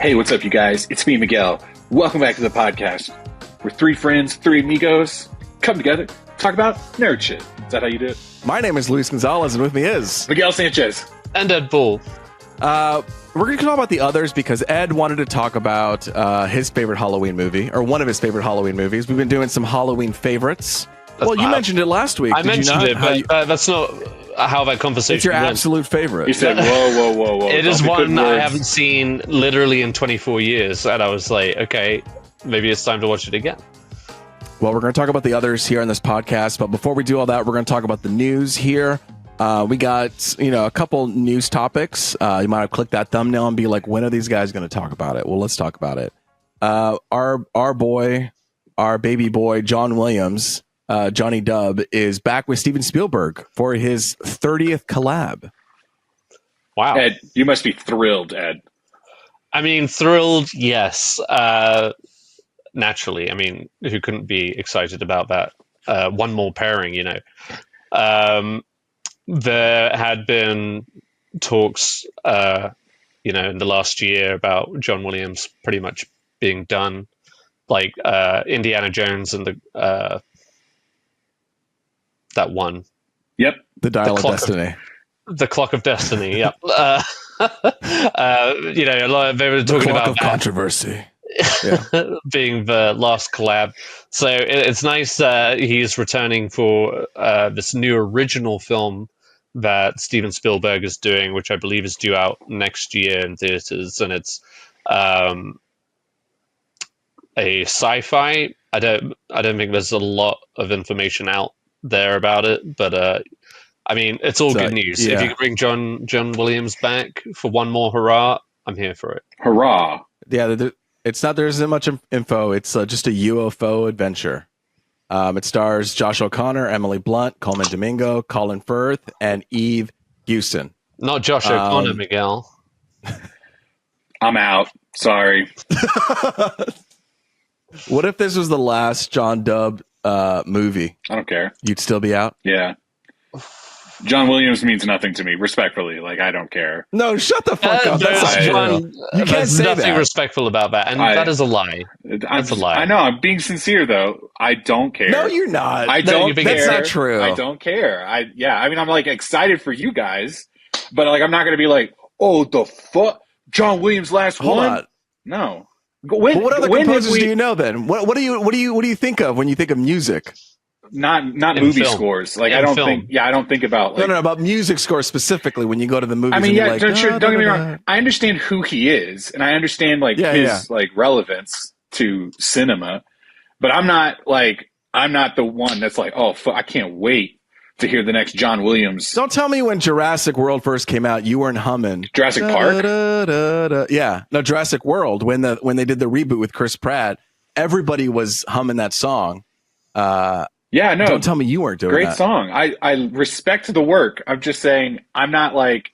Hey, what's up, you guys? It's me, Miguel. Welcome back to the podcast. We're three friends, three amigos, come together, talk about nerd shit. Is that how you do it? My name is Luis Gonzalez, and with me is Miguel Sanchez. And Ed Bull. We're going to talk about the others because Ed wanted to talk about his favorite Halloween movie, or one of his favorite Halloween movies. We've been doing some Halloween favorites. You mentioned it last week. I mentioned it, but that's not how that conversation It's your went. absolute favorite. You said, whoa. It is one I haven't seen literally in 24 years, and I was like, okay, maybe it's time to watch it again. Well, we're going to talk about the others here on this podcast, but before we do all that, we're going to talk about the news here. We got, a couple news topics. You might have clicked that thumbnail and be like, when are these guys going to talk about it? Well, let's talk about it. Our baby boy, John Williams, Johnny Dub, is back with Steven Spielberg for his 30th collab. Wow. Ed, you must be thrilled, Ed. I mean, thrilled, yes. Naturally. I mean, who couldn't be excited about that? One more pairing, There had been talks, in the last year about John Williams pretty much being done, like Indiana Jones and the that one. Yep, the Dial of Destiny. The Clock of Destiny. Yep. A lot they were talking about controversy. Yeah. Being the last collab. So it's nice that he's returning for this new original film that Steven Spielberg is doing, which I believe is due out next year in theaters, and it's a sci-fi. I don't think there's a lot of information out there about it, but it's all good news. Yeah. If you can bring John Williams back for one more hurrah, I'm here for it. Hurrah! Yeah, there isn't much info. It's just a UFO adventure. It stars Josh O'Connor, Emily Blunt, Coleman Domingo, Colin Firth, and Eve Hewson. Not Josh O'Connor, Miguel. I'm out. Sorry. What if this was the last John Dub movie? I don't care. You'd still be out? Yeah. John Williams means nothing to me, respectfully. Like, I don't care. No, shut the fuck up. That's not true. You can't say nothing that. Respectful about that, and that is a lie. That's a lie. I know. I'm being sincere, though. I don't care. No, you're not. I don't care. That's not true. I don't care. I'm like excited for you guys, but like I'm not going to be like, oh, the fuck, John Williams last Hold one. on. No. What other composers do you know then? What do you think of when you think of music? Not movie film. scores. Like in I don't film. think. Yeah, I don't think about. Like, No, about music scores specifically when you go to the movies. I mean, yeah, like, don't get me wrong. I understand who he is, and I understand his like relevance to cinema, but I'm not the one that's like, oh, I can't wait to hear the next John Williams. Don't tell me when Jurassic World first came out, you weren't humming Jurassic Park. Yeah, no, Jurassic World when they did the reboot with Chris Pratt, everybody was humming that song. Yeah, no. Don't tell me you weren't doing that. Great song. I respect the work. I'm just saying I'm not like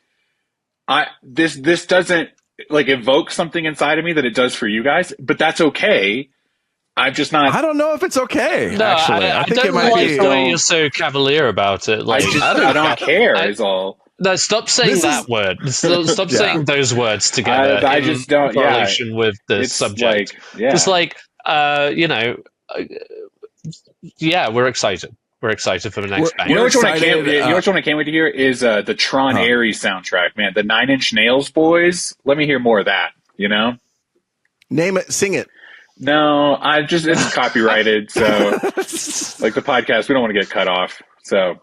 this doesn't like evoke something inside of me that it does for you guys, but that's okay. I'm just not. I don't know if it's okay. No, actually, I think don't it might like be. the way you're so cavalier about it. Like, I don't care. Is all. No, stop saying that word. Stop saying those words together. I just don't. In correlation with the subject. Just like yeah, we're excited. We're excited for the next bang. You know which one I can't? You know which one I can't wait to hear is the Tron Ares soundtrack. Man, the 9 Inch Nails boys. Let me hear more of that. Name it, sing it. No, it's copyrighted. So, like the podcast, we don't want to get cut off. So,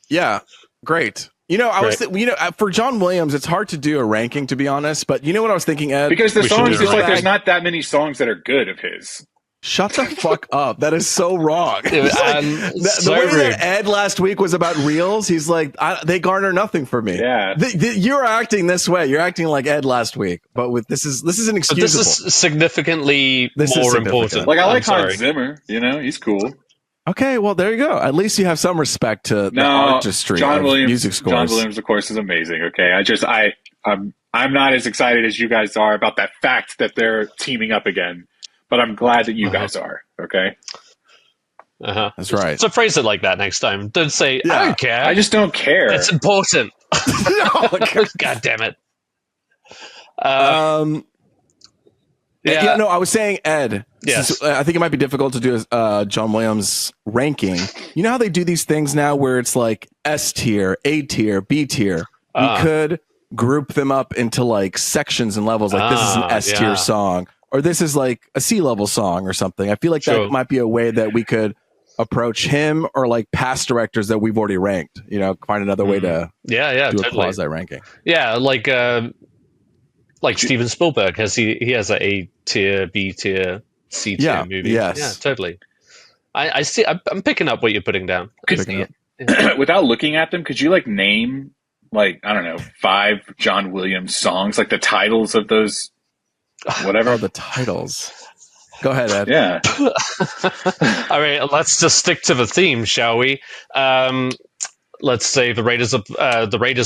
yeah, great. For John Williams, it's hard to do a ranking, to be honest. But you know what I was thinking, Ed? Because the songs, it's like there's not that many songs that are good of his. Shut the fuck up. That is so wrong. The way that Ed last week was about reels, he's like, they garner nothing for me. Yeah. You're acting this way. You're acting like Ed last week. But this is inexcusable. But this is significantly more important. Like, I like Hans Zimmer. He's cool. Okay, well, there you go. At least you have some respect to the artistry of music scores. John Williams, of course, is amazing. Okay, I'm not as excited as you guys are about that fact that they're teaming up again. But I'm glad that you guys are, okay? That's right. So phrase it like that next time. Don't say, I don't care. I just don't care. It's important. No, God damn it. Yeah, no, I was saying, Ed. Yes. I think it might be difficult to do John Williams ranking. You know how they do these things now where it's like S tier, A tier, B tier? We could group them up into like sections and levels. Like this is an S tier song, or this is like a C level song or something. I feel like that might be a way that we could approach him or like past directors that we've already ranked. You know, find another way to do a quasi ranking. Yeah, like Steven Spielberg he has a A tier, B tier, C tier movie. Yes. Yeah, totally. I see. I'm picking up what you're putting down. Without looking at them, could you like name like, I don't know, 5 John Williams songs, like the titles of those, whatever? Oh, the titles. Go ahead, Ed. Yeah. All right, let's just stick to the theme, shall we? Let's say the Raiders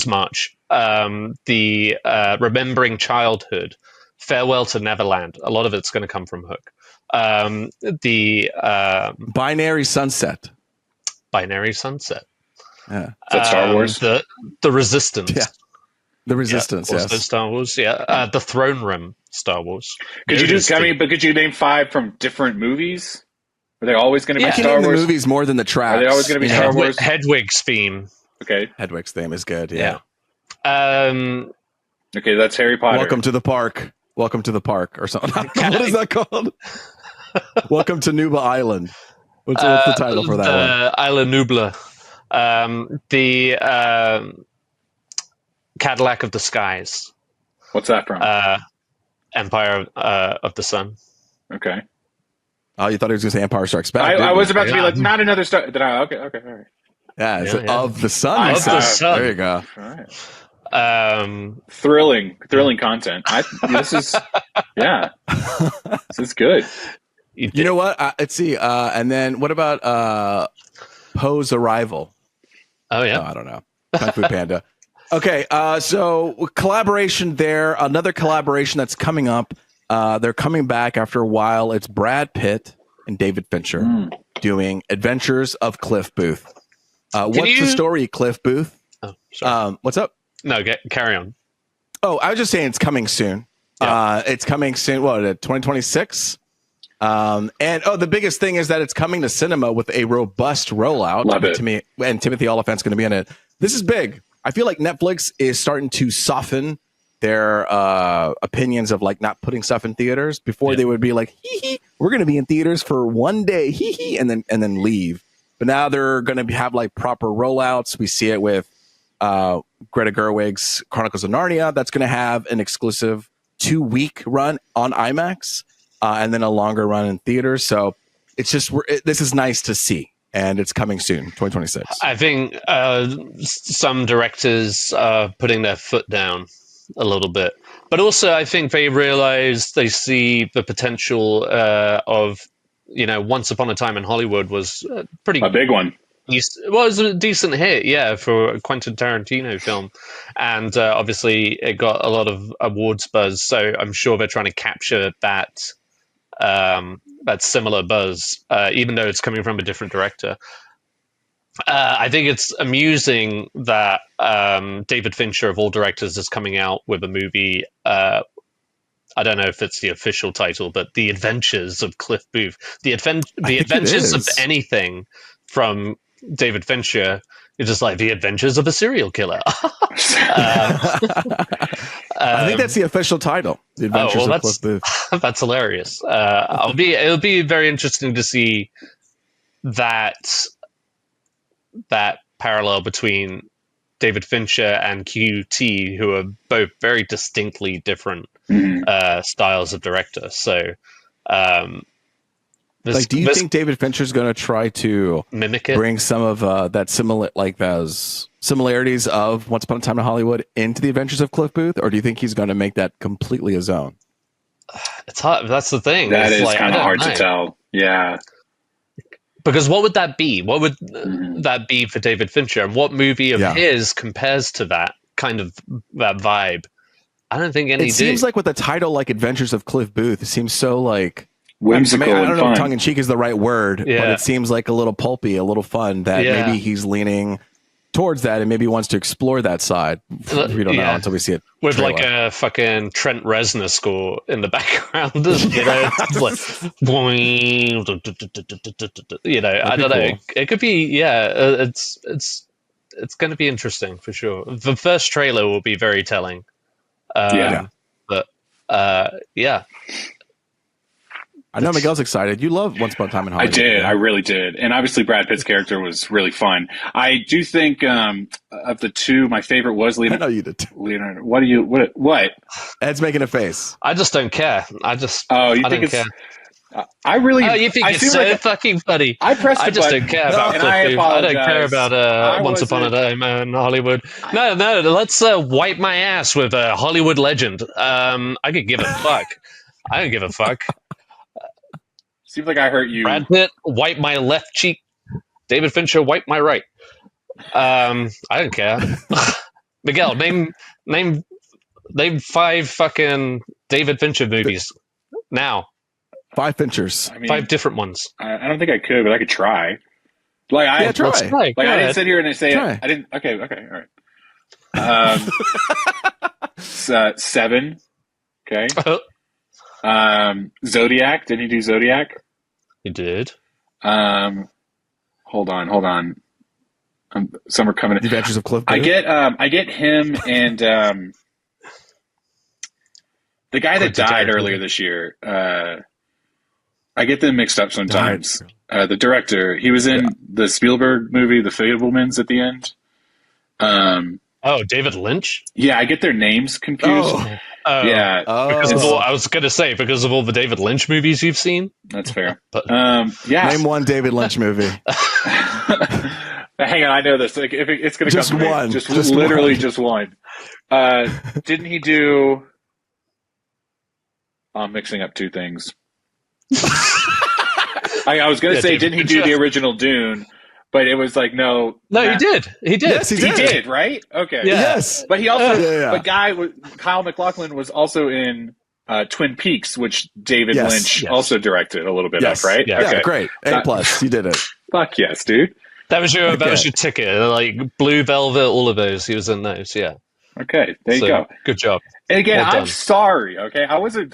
March, the Remembering Childhood, Farewell to Neverland. A lot of it's going to come from Hook. The Binary Sunset. Binary Sunset. Yeah. Is that Star Wars? The Resistance. Yeah. The Resistance. Also Star Wars. Yeah. The Throne Room. Star Wars. Could you name 5 from different movies? Are they always going to be Star Wars? The movies more than the tracks. Are they always going to be Star Wars? Hedwig's theme. Okay. Hedwig's theme is good. Yeah. Okay, that's Harry Potter. Welcome to the park. Welcome to the park, or something. What is that called? Welcome to Nuba Island. What's the title for that one? Isla Nubla. The Cadillac of the Skies. What's that from? Empire of the Sun. Okay. Oh, you thought he was going to say Empire Strikes Back? I was about to be like, not another Star. Okay, all right. Yeah, of the Sun. Of the Sun. There you go. All right. Thrilling content. This is this is good. You know what? Let's see. And then what about Poe's Arrival? Oh yeah. No, I don't know. Kung Fu Panda. Okay, so collaboration there. Another collaboration that's coming up. They're coming back after a while. It's Brad Pitt and David Fincher doing Adventures of Cliff Booth. What's the story, Cliff Booth? Oh, sorry. What's up? No, carry on. Oh, I was just saying it's coming soon. Yeah. It's coming soon. What, 2026? And the biggest thing is that it's coming to cinema with a robust rollout. Love it. To me, and Timothy Oliphant's going to be in it. This is big. I feel like Netflix is starting to soften their opinions of like not putting stuff in theaters. Before they would be like, hee, we're going to be in theaters for one day, hee, and then leave. But now they're going to have like proper rollouts. We see it with Greta Gerwig's Chronicles of Narnia. That's going to have an exclusive 2-week run on IMAX and then a longer run in theaters. So it's just this is nice to see. And it's coming soon, 2026. I think some directors are putting their foot down a little bit. But also, I think they realize they see the potential of, Once Upon a Time in Hollywood was a big one. It was a decent hit, for a Quentin Tarantino film. And obviously, it got a lot of awards buzz. So I'm sure they're trying to capture that similar buzz, even though it's coming from a different director. I think it's amusing that David Fincher, of all directors, is coming out with a movie. I don't know if it's the official title, but The Adventures of Cliff Booth. The Adventures of anything from David Fincher is just like The Adventures of a Serial Killer. I think that's the official title. The Adventures of Cliff Booth. That's hilarious. It'll be very interesting to see that parallel between David Fincher and QT, who are both very distinctly different styles of director. So, do you think David Fincher's going to try to mimic it, bring some of that those similarities of Once Upon a Time in Hollywood into The Adventures of Cliff Booth, or do you think he's going to make that completely his own? It's hard. That's the thing. That is kind of hard to tell. Yeah. Because what would that be? What would that be for David Fincher? And what movie of his compares to that kind of that vibe? I don't think any. It seems like with a title like Adventures of Cliff Booth, it seems so like whimsical. I don't know fun. if tongue in cheek is the right word, but it seems like a little pulpy, a little fun. That maybe he's leaning towards that and maybe wants to explore that side. We don't know until we see it. With trailer. like a fucking Trent Reznor score in the background, you know, it's like, you know, I don't know. It could be, it's going to be interesting for sure. The first trailer will be very telling. But yeah. I know Miguel's excited. You love Once Upon a Time in Hollywood. I did. I really did. And obviously Brad Pitt's character was really fun. I do think of the two, my favorite was Leonardo. I know you did. Leonardo. What? Ed's making a face. I just don't care. I don't care. I really. Oh, you think it's so fucking funny? I pressed. I just don't care about Cliff. I don't care about Once Upon a Time in Hollywood. No. Let's wipe my ass with a Hollywood legend. I could give a fuck. I don't give a fuck. Seems like I hurt you. Brad Pitt, wipe my left cheek. David Fincher, wipe my right. I don't care. Miguel, name 5 fucking David Fincher movies now. 5 Finchers. I mean, 5 different ones. I don't think I could, but I could try. Like try. Let's try. Like I didn't sit here and say try. I didn't. Okay, all right. 7. Okay. Zodiac. Didn't he do Zodiac? He did. Hold on. Some are coming in. The Adventures of Cliff Booth. I get him and the guy that died earlier this year. I get them mixed up sometimes. The director, he was in the Spielberg movie, The Fabelmans, at the end. David Lynch? Yeah, I get their names confused. Yeah. I was going to say, because of all the David Lynch movies you've seen. That's fair. But, yeah. Name one David Lynch movie. Hang on, I know this. Like, if it's going to just come to one. Me. Just literally one. Just one. Didn't he do... I'm mixing up two things. I was going to say, didn't he do the original Dune? But it was like, no. No, he did. He did. Yes, he did, right? Okay. Yeah. Yes. But he also, Kyle MacLachlan was also in Twin Peaks, which David Lynch also directed a little bit of, right? Yeah, okay. Great. A+. You did it. Fuck yes, dude. That was your ticket. Like Blue Velvet, all of those. He was in those, yeah. Okay, there you go. Good job. And again, I'm sorry. Okay, I wasn't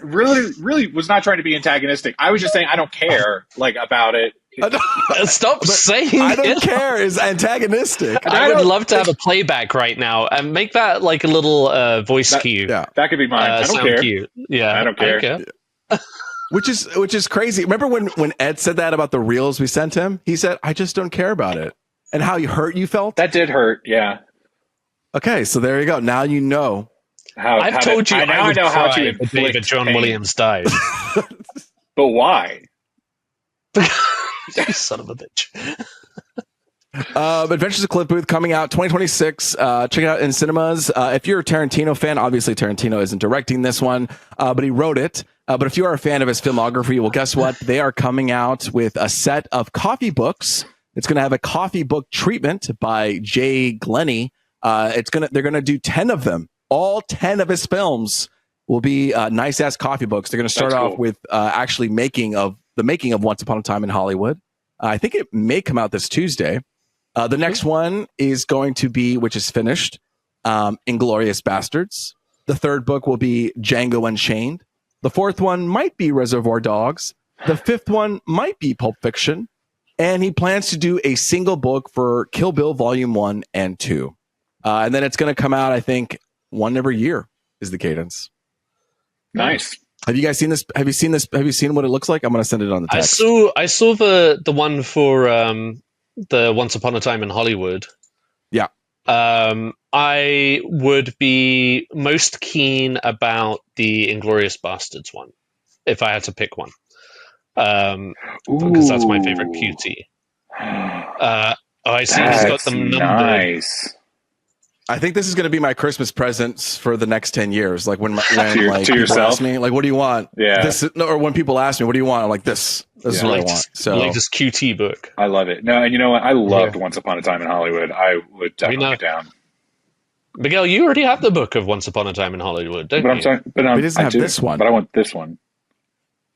really was not trying to be antagonistic. I was just saying I don't care about it. Stop saying I don't care is antagonistic. I would love to have a playback right now and make that like a little voice cue. Yeah, that could be mine. I don't care. Cue. Yeah, I don't care. Which is crazy. Remember when Ed said that about the reels we sent him? He said, "I just don't care about it," and how hurt you felt. That did hurt. Yeah. Okay, so there you go. Now you know. I've told you I know how to inflict David John pain. Williams died. But why? You son of a bitch. Adventures of Cliff Booth coming out 2026. Check it out in cinemas. If you're a Tarantino fan, obviously Tarantino isn't directing this one, but he wrote it. But if you are a fan of his filmography, well, guess what? They are coming out with a set of coffee books. It's going to have a coffee book treatment by Jay Glennie. They're going to do 10 of them. All 10 of his films will be nice ass coffee books. They're going to start off with actually the making of Once Upon a Time in Hollywood. I think it may come out this Tuesday. The next one is going to be, which is finished, Inglourious Bastards. The third book will be Django Unchained. The fourth one might be Reservoir Dogs. The fifth one might be Pulp Fiction. And he plans to do a single book for Kill Bill Volume 1 and 2. And then it's going to come out, I think, one every year is the cadence. Nice. Have you guys seen this? Have you seen this? Have you seen what it looks like? I'm going to send it on the text. I saw the one for the Once Upon a Time in Hollywood. Yeah. I would be most keen about the Inglourious Bastards one, if I had to pick one. Because that's my favorite QT. I see he's got them numbered. Nice. I think this is going to be my Christmas presents for the next 10 years. Like when to people yourself? ask me, like, what do you want? Yeah. Or when people ask me, what do you want? I'm like, this is what I want. So latest QT book. I love it. No, and you know what? I loved Once Upon a Time in Hollywood. I would definitely get down. Miguel, you already have the book of Once Upon a Time in Hollywood, don't you? He doesn't have this one. But I want this one.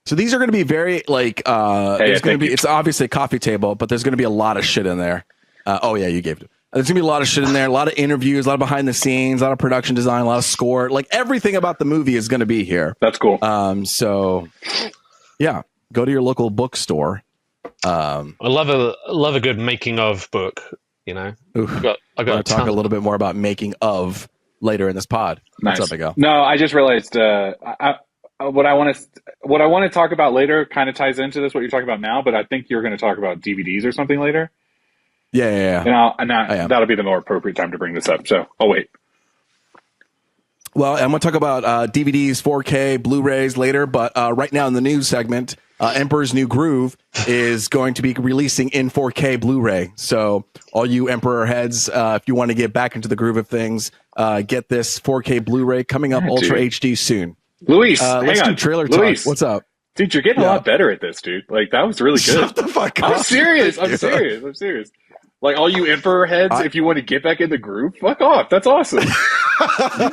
So these are going to be very there's going to be, it's obviously a coffee table, but there's going to be a lot of shit in there. You gave it. There's gonna be a lot of shit in there, a lot of interviews, a lot of behind the scenes, a lot of production design, a lot of score. Like everything about the movie is gonna be here. That's cool. So yeah, go to your local bookstore. I love a good making of book. You know, I got to talk a little bit more about making of later in this pod. Nice. What's up, Miguel? No, I just realized what I want to talk about later kind of ties into this what you're talking about now, but I think you're going to talk about DVDs or something later. Yeah. And that'll be the more appropriate time to bring this up. So I'll wait. Well, I'm going to talk about DVDs, 4K, Blu-rays later, but right now in the news segment, Emperor's New Groove is going to be releasing in 4K Blu-ray. So all you Emperor heads, if you want to get back into the groove of things, get this 4K Blu-ray coming up Ultra HD soon. Luis, let's do trailer talk. What's up? Dude, you're getting a lot better at this, dude. Like, that was really good. Shut the fuck up. I'm serious. Like, all you Emperor heads, if you want to get back in the groove, fuck off. That's awesome.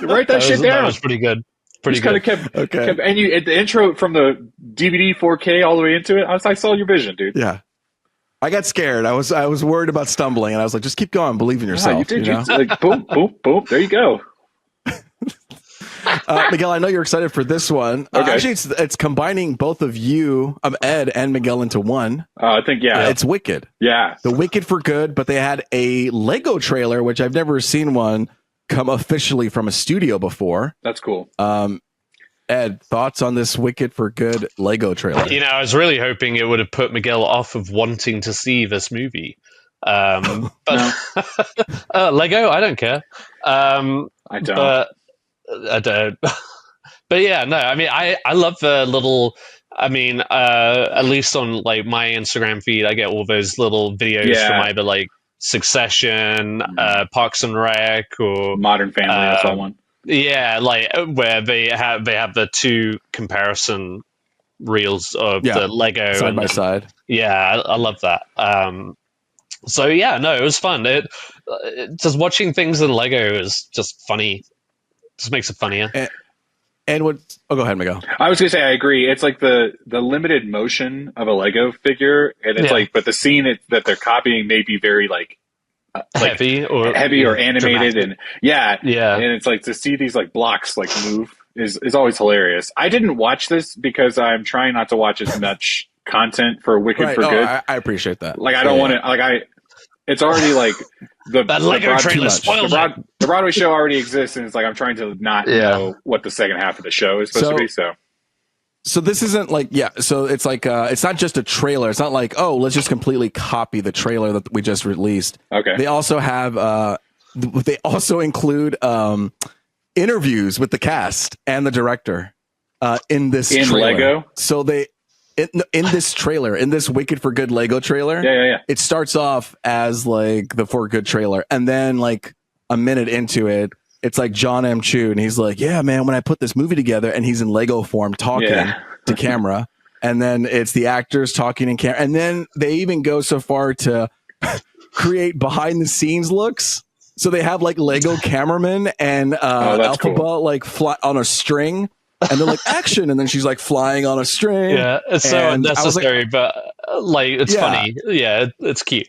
Write that shit down. That was pretty good. Pretty good. Kind of kept, and you at the intro from the DVD 4K all the way into it. I saw your vision, dude. Yeah, I got scared. I was worried about stumbling, and I was like, just keep going, believe in yourself. You did. You know? Like boom, boom, boom. There you go. Miguel, I know you're excited for this one. Okay. Actually, it's combining both of you, Ed and Miguel, into one. I think it's Wicked. Yeah, the Wicked for Good. But they had a Lego trailer, which I've never seen one come officially from a studio before. That's cool. Ed, thoughts on this Wicked for Good Lego trailer? You know, I was really hoping it would have put Miguel off of wanting to see this movie. But Lego, I don't care. I don't. I don't. But yeah, no, I mean, I love the little, I mean, at least on like my Instagram feed, I get all those little videos from either like Succession, Parks and Rec, or Modern Family. I saw one. Yeah, like where they have the two comparison reels of the Lego side by side. Yeah, I love that. So yeah, no, it was fun. It just watching things in Lego is just funny. Just makes it funnier. And what? Oh, go ahead, Miguel. I was gonna say I agree. It's like the limited motion of a Lego figure, and it's like, but the scene that they're copying may be very like heavy or animated, dramatic. and it's like to see these like blocks like move is always hilarious. I didn't watch this because I'm trying not to watch as much content for Wicked for Good. I appreciate that. Like I don't want to it's already like the Lego trailer spoiled the Broadway show already exists, and it's like I'm trying to not know what the second half of the show is supposed to be. So this isn't like so it's like it's not just a trailer. It's not like, oh, let's just completely copy the trailer that we just released. Okay. They also have they also include interviews with the cast and the director in this trailer. Lego. So they in this trailer, in this Wicked for Good Lego trailer, it starts off as like the For Good trailer, and then like a minute into it, it's like John M. Chu, and he's like, yeah, man, when I put this movie together, and he's in Lego form talking to camera, and then it's the actors talking in camera, and then they even go so far to create behind the scenes looks. So they have like Lego cameramen and Alphaba like fly on a string. And they're like, action, and then she's like flying on a string. Yeah, it's so unnecessary, but like it's funny. Yeah, it's cute.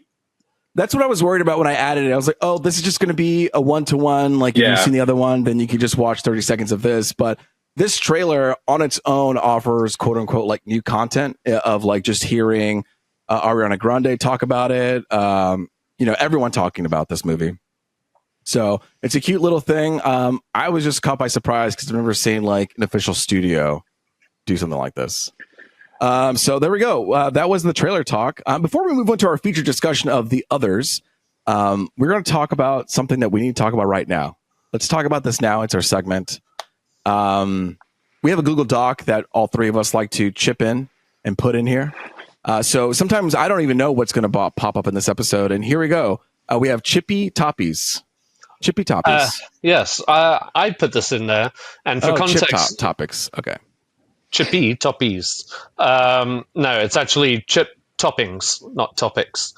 That's what I was worried about when I added it. I was like, oh, this is just going to be a 1-to-1. Like if you've seen the other one, then you can just watch 30 seconds of this. But this trailer on its own offers quote unquote like new content of like just hearing Ariana Grande talk about it. Everyone talking about this movie. So it's a cute little thing. I was just caught by surprise because I've never seen like an official studio do something like this. So there we go. That was the trailer talk. Before we move on to our feature discussion of the others, we're going to talk about something that we need to talk about right now. Let's talk about this now. It's our segment. We have a Google Doc that all three of us like to chip in and put in here. So sometimes I don't even know what's going to pop up in this episode. And here we go. We have Chippie Toppies. Chippie Toppies. Yes, I put this in there. And for context... topics. Okay. Chippie Toppies. No, it's actually chip toppings, not topics.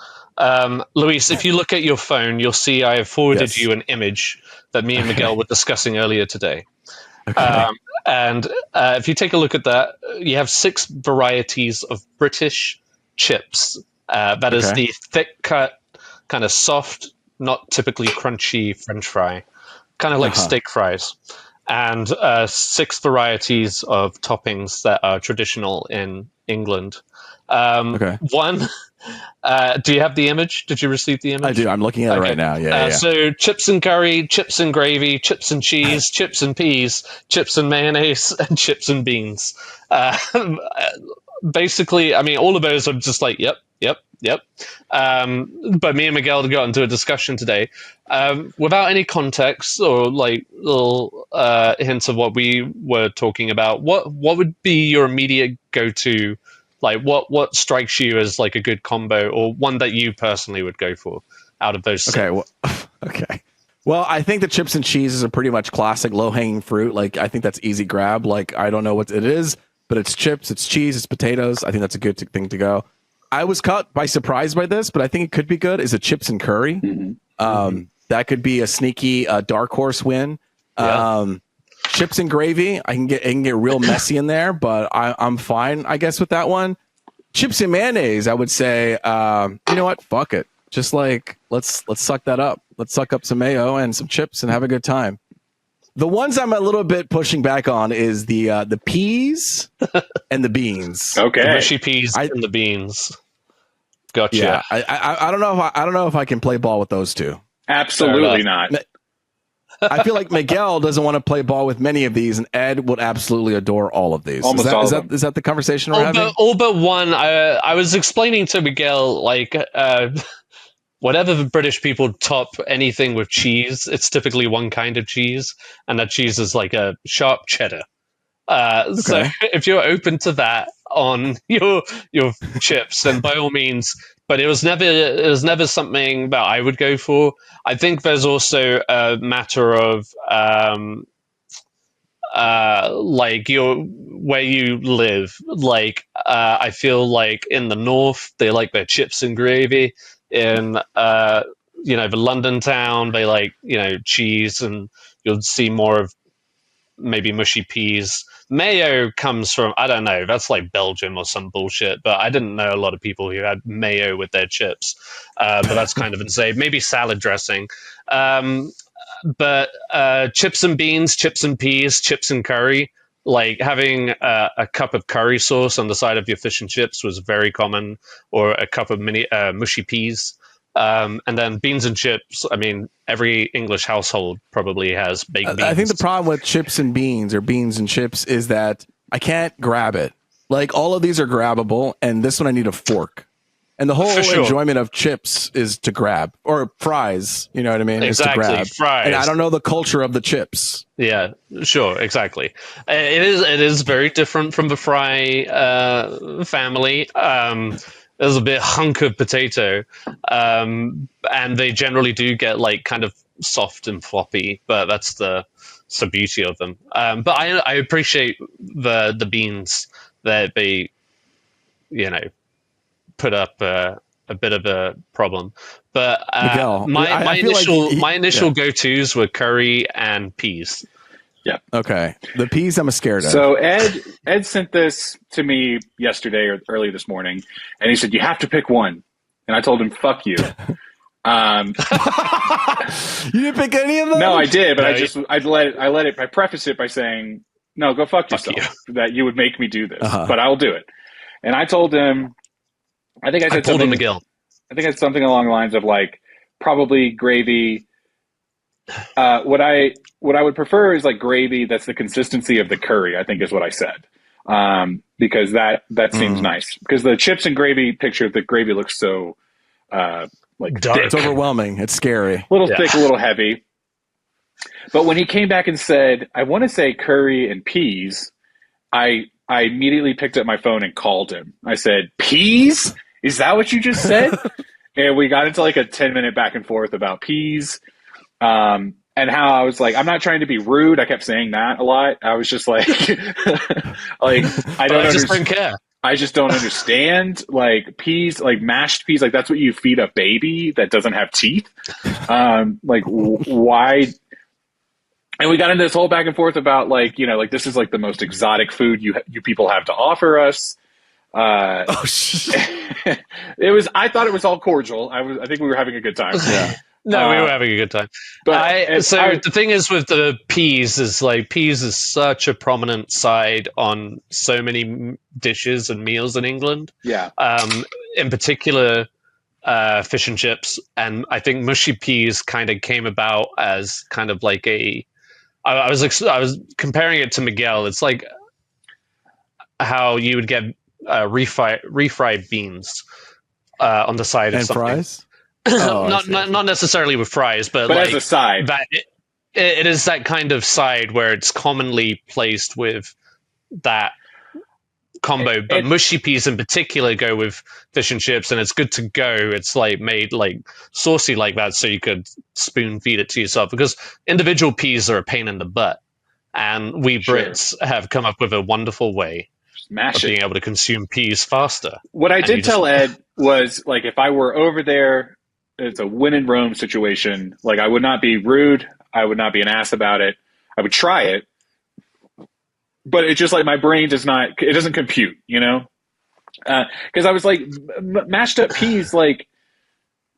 Luis, if you look at your phone, you'll see I have forwarded you an image that me and Miguel were discussing earlier today. Okay. And if you take a look at that, you have 6 varieties of British chips. That is the thick cut, kind of soft, not typically crunchy French fry, kind of like steak fries, and 6 varieties of toppings that are traditional in England. One, do you have the image? Did you receive the image? I do. I'm looking at it right now. Yeah. So chips and curry, chips and gravy, chips and cheese, chips and peas, chips and mayonnaise, and chips and beans. Basically, I mean, all of those are just like, yep. But me and Miguel got into a discussion today without any context or like little hints of what we were talking about. What would be your immediate go-to? Like, what strikes you as like a good combo, or one that you personally would go for out of those? Okay. Well, I think the chips and cheese is a pretty much classic low-hanging fruit. Like, I think that's easy grab. Like, I don't know what it is, but it's chips, it's cheese, it's potatoes. I think that's a good thing to go. I was caught by surprise by this, but I think it could be good. Is a chips and curry. That could be a sneaky dark horse win. Chips and gravy. I can get real messy in there, but I'm fine, I guess, with that one. Chips and mayonnaise. I would say, you know what? Fuck it. Just like let's suck that up. Let's suck up some mayo and some chips and have a good time. The ones I'm a little bit pushing back on is the peas and the beans. Okay, the mushy peas and the beans. Gotcha. Yeah, I don't know if I can play ball with those two. Absolutely not. I feel like Miguel doesn't want to play ball with many of these, and Ed would absolutely adore all of these. Is that the conversation we're having? All but one. I was explaining to Miguel, like, whatever the British people top anything with cheese, it's typically one kind of cheese, and that cheese is like a sharp cheddar. So if you're open to that on your chips, then by all means. But it was never something that I would go for. I think there's also a matter of like where you live. Like I feel like in the north they like their chips and gravy. In the London town they like cheese, and you'll see more of maybe mushy peas. Mayo comes from, I don't know, that's like Belgium or some bullshit, but I didn't know a lot of people who had mayo with their chips. But that's kind of insane. Maybe salad dressing. But chips and beans, chips and peas, chips and curry, like having a cup of curry sauce on the side of your fish and chips was very common, or a cup of mushy peas. And then beans and chips. I mean, every English household probably has baked beans. I think the problem with chips and beans, or beans and chips, is that I can't grab it. Like, all of these are grabbable, and this one I need a fork. And the whole enjoyment of chips is to grab, or fries. You know what I mean? Exactly, is to grab. Fries. And I don't know the culture of the chips. Yeah, sure, exactly. It is very different from the fry family. There's a bit hunk of potato, and they generally do get like kind of soft and floppy, but that's the beauty of them. But I appreciate the beans that they, put up a bit of a problem. But Miguel, my initial go-tos were curry and peas. Yeah. Okay. The peas I'm scared of. So Ed sent this to me yesterday or early this morning, and he said, you have to pick one. And I told him, fuck you. You didn't pick any of them? No, I did, but I preface it by saying, no, go fuck yourself, that you would make me do this, but I'll do it. And I told him, I think I said something, Miguel. I think it's something along the lines of like, probably gravy. What I would prefer is like gravy that's the consistency of the curry, I think is what I said. Because that seems nice. Because the chips and gravy picture, the gravy looks so like dark. Thick. It's overwhelming. It's scary. A little thick, a little heavy. But when he came back and said, I want to say curry and peas, I immediately picked up my phone and called him. I said, peas? Is that what you just said? And we got into like a 10-minute back and forth about peas. And how I was like, I'm not trying to be rude. I kept saying that a lot. I was just like, like, don't care. I just don't understand, like, peas, like mashed peas, like that's what you feed a baby that doesn't have teeth. Like, why? And we got into this whole back and forth about like, like this is like the most exotic food you people have to offer us. I thought it was all cordial. I think we were having a good time. Yeah. No, we were having a good time. The thing is with the peas is like peas is such a prominent side on so many dishes and meals in England. Yeah. In particular, fish and chips, and I think mushy peas kind of came about as kind of like I was comparing it to Miguel. It's like how you would get refried beans on the side of and something. Fries. Not necessarily with fries, but like as a side. That it is that kind of side where it's commonly placed with that combo. But mushy peas in particular go with fish and chips, and it's good to go. It's like made like saucy like that, so you could spoon feed it to yourself. Because individual peas are a pain in the butt, and we Brits have come up with a wonderful way of being able to consume peas faster. What I did tell Ed was like if I were over there. It's a win in Rome situation. Like I would not be rude. I would not be an ass about it. I would try it, but it's just like my brain it doesn't compute, you know? Cause I was like mashed up peas, like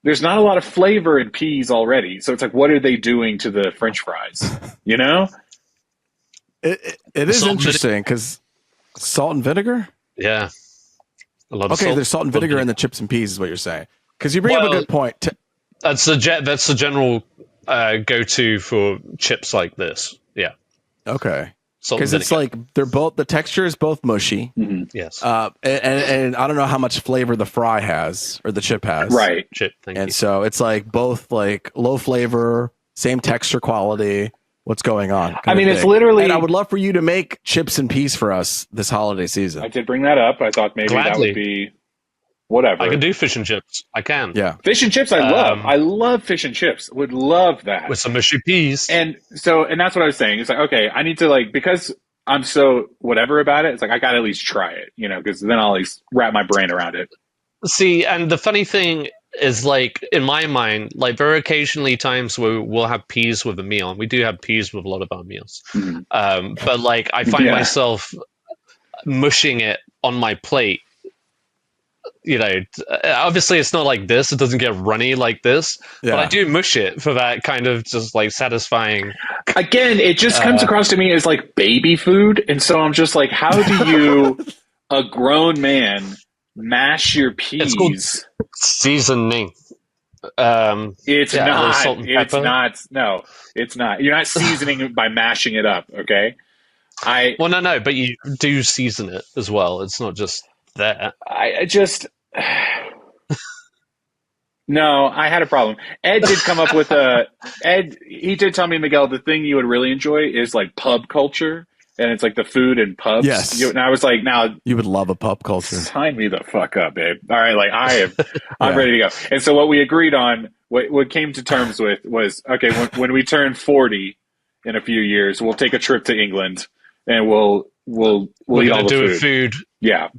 there's not a lot of flavor in peas already. So it's like, what are they doing to the French fries? You know? It is interesting because salt and vinegar. Yeah. A lot of salt. There's salt and vinegar in the chips and peas is what you're saying. Because you bring up a good point. That's the general go-to for chips like this. Yeah. Okay. Because it's like the texture is both mushy. Mm-hmm. Yes. And I don't know how much flavor the fry has or the chip has. Right. Chip. Thank you. So it's like both like low flavor, same texture quality. What's going on? I mean, it's literally. And I would love for you to make chips and peas for us this holiday season. I did bring that up. I thought maybe that would be. Whatever. I can do fish and chips. I can. Yeah. Fish and chips I love. I love fish and chips. Would love that. With some mushy peas. And that's what I was saying. It's like, okay, I need to like, because I'm so whatever about it, it's like, I got to at least try it, you know, because then I'll at least wrap my brain around it. See, and the funny thing is like, in my mind, like there are occasionally times where we'll have peas with a meal. And we do have peas with a lot of our meals. Mm-hmm. But like, I find myself mushing it on my plate. You know, obviously it's not like this. It doesn't get runny like this. Yeah. But I do mush it for that kind of just like satisfying. Again, it just comes across to me as like baby food. And so I'm just like, how do you, a grown man, mash your peas? It's called seasoning. It's not. No, it's not. You're not seasoning it by mashing it up. Okay. No, but you do season it as well. It's not just that. No, I had a problem. Ed did come up with he did tell me, Miguel, the thing you would really enjoy is like pub culture. And it's like the food in pubs. Yes. And I was like, now you would love a pub culture. Sign me the fuck up, babe. All right. Like I'm ready to go. And so what we agreed on, what came to terms with was, okay, when we turn 40 in a few years, we'll take a trip to England and we'll eat all the food. Yeah.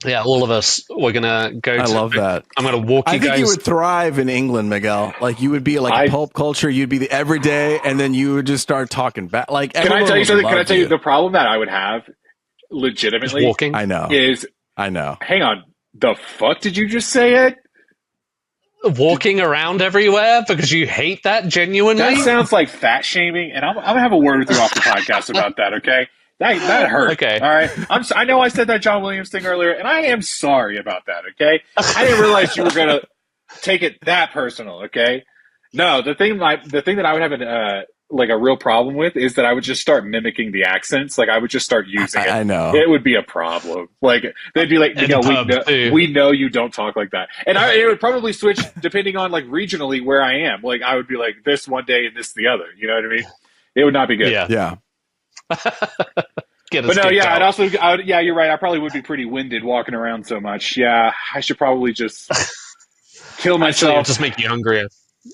Yeah, all of us. We're gonna go. I love that. I'm gonna walk you guys. I think you would thrive in England, Miguel. Like you would be like a pulp culture. You'd be the everyday, and then you would just start talking back. Like, can I tell you something? Can I tell you the problem that I would have? Legitimately, just walking. I know. Hang on. The fuck did you just say it? Walking around everywhere because you hate that genuinely. That sounds like fat shaming, and I'm gonna have a word with you off the podcast about that. Okay. That hurt. Okay. All right. I know I said that John Williams thing earlier, and I am sorry about that. Okay. I didn't realize you were gonna take it that personal. Okay. No, the thing that I would have a real problem with is that I would just start mimicking the accents. Like I would just start using it. I know it would be a problem. Like they'd be like, we know you don't talk like that, and it would probably switch depending on like regionally where I am. Like I would be like this one day and this the other. You know what I mean? It would not be good. Yeah. But no, yeah, you're right. I probably would be pretty winded walking around so much. Yeah, I should probably just kill myself. Actually, just make you hungrier.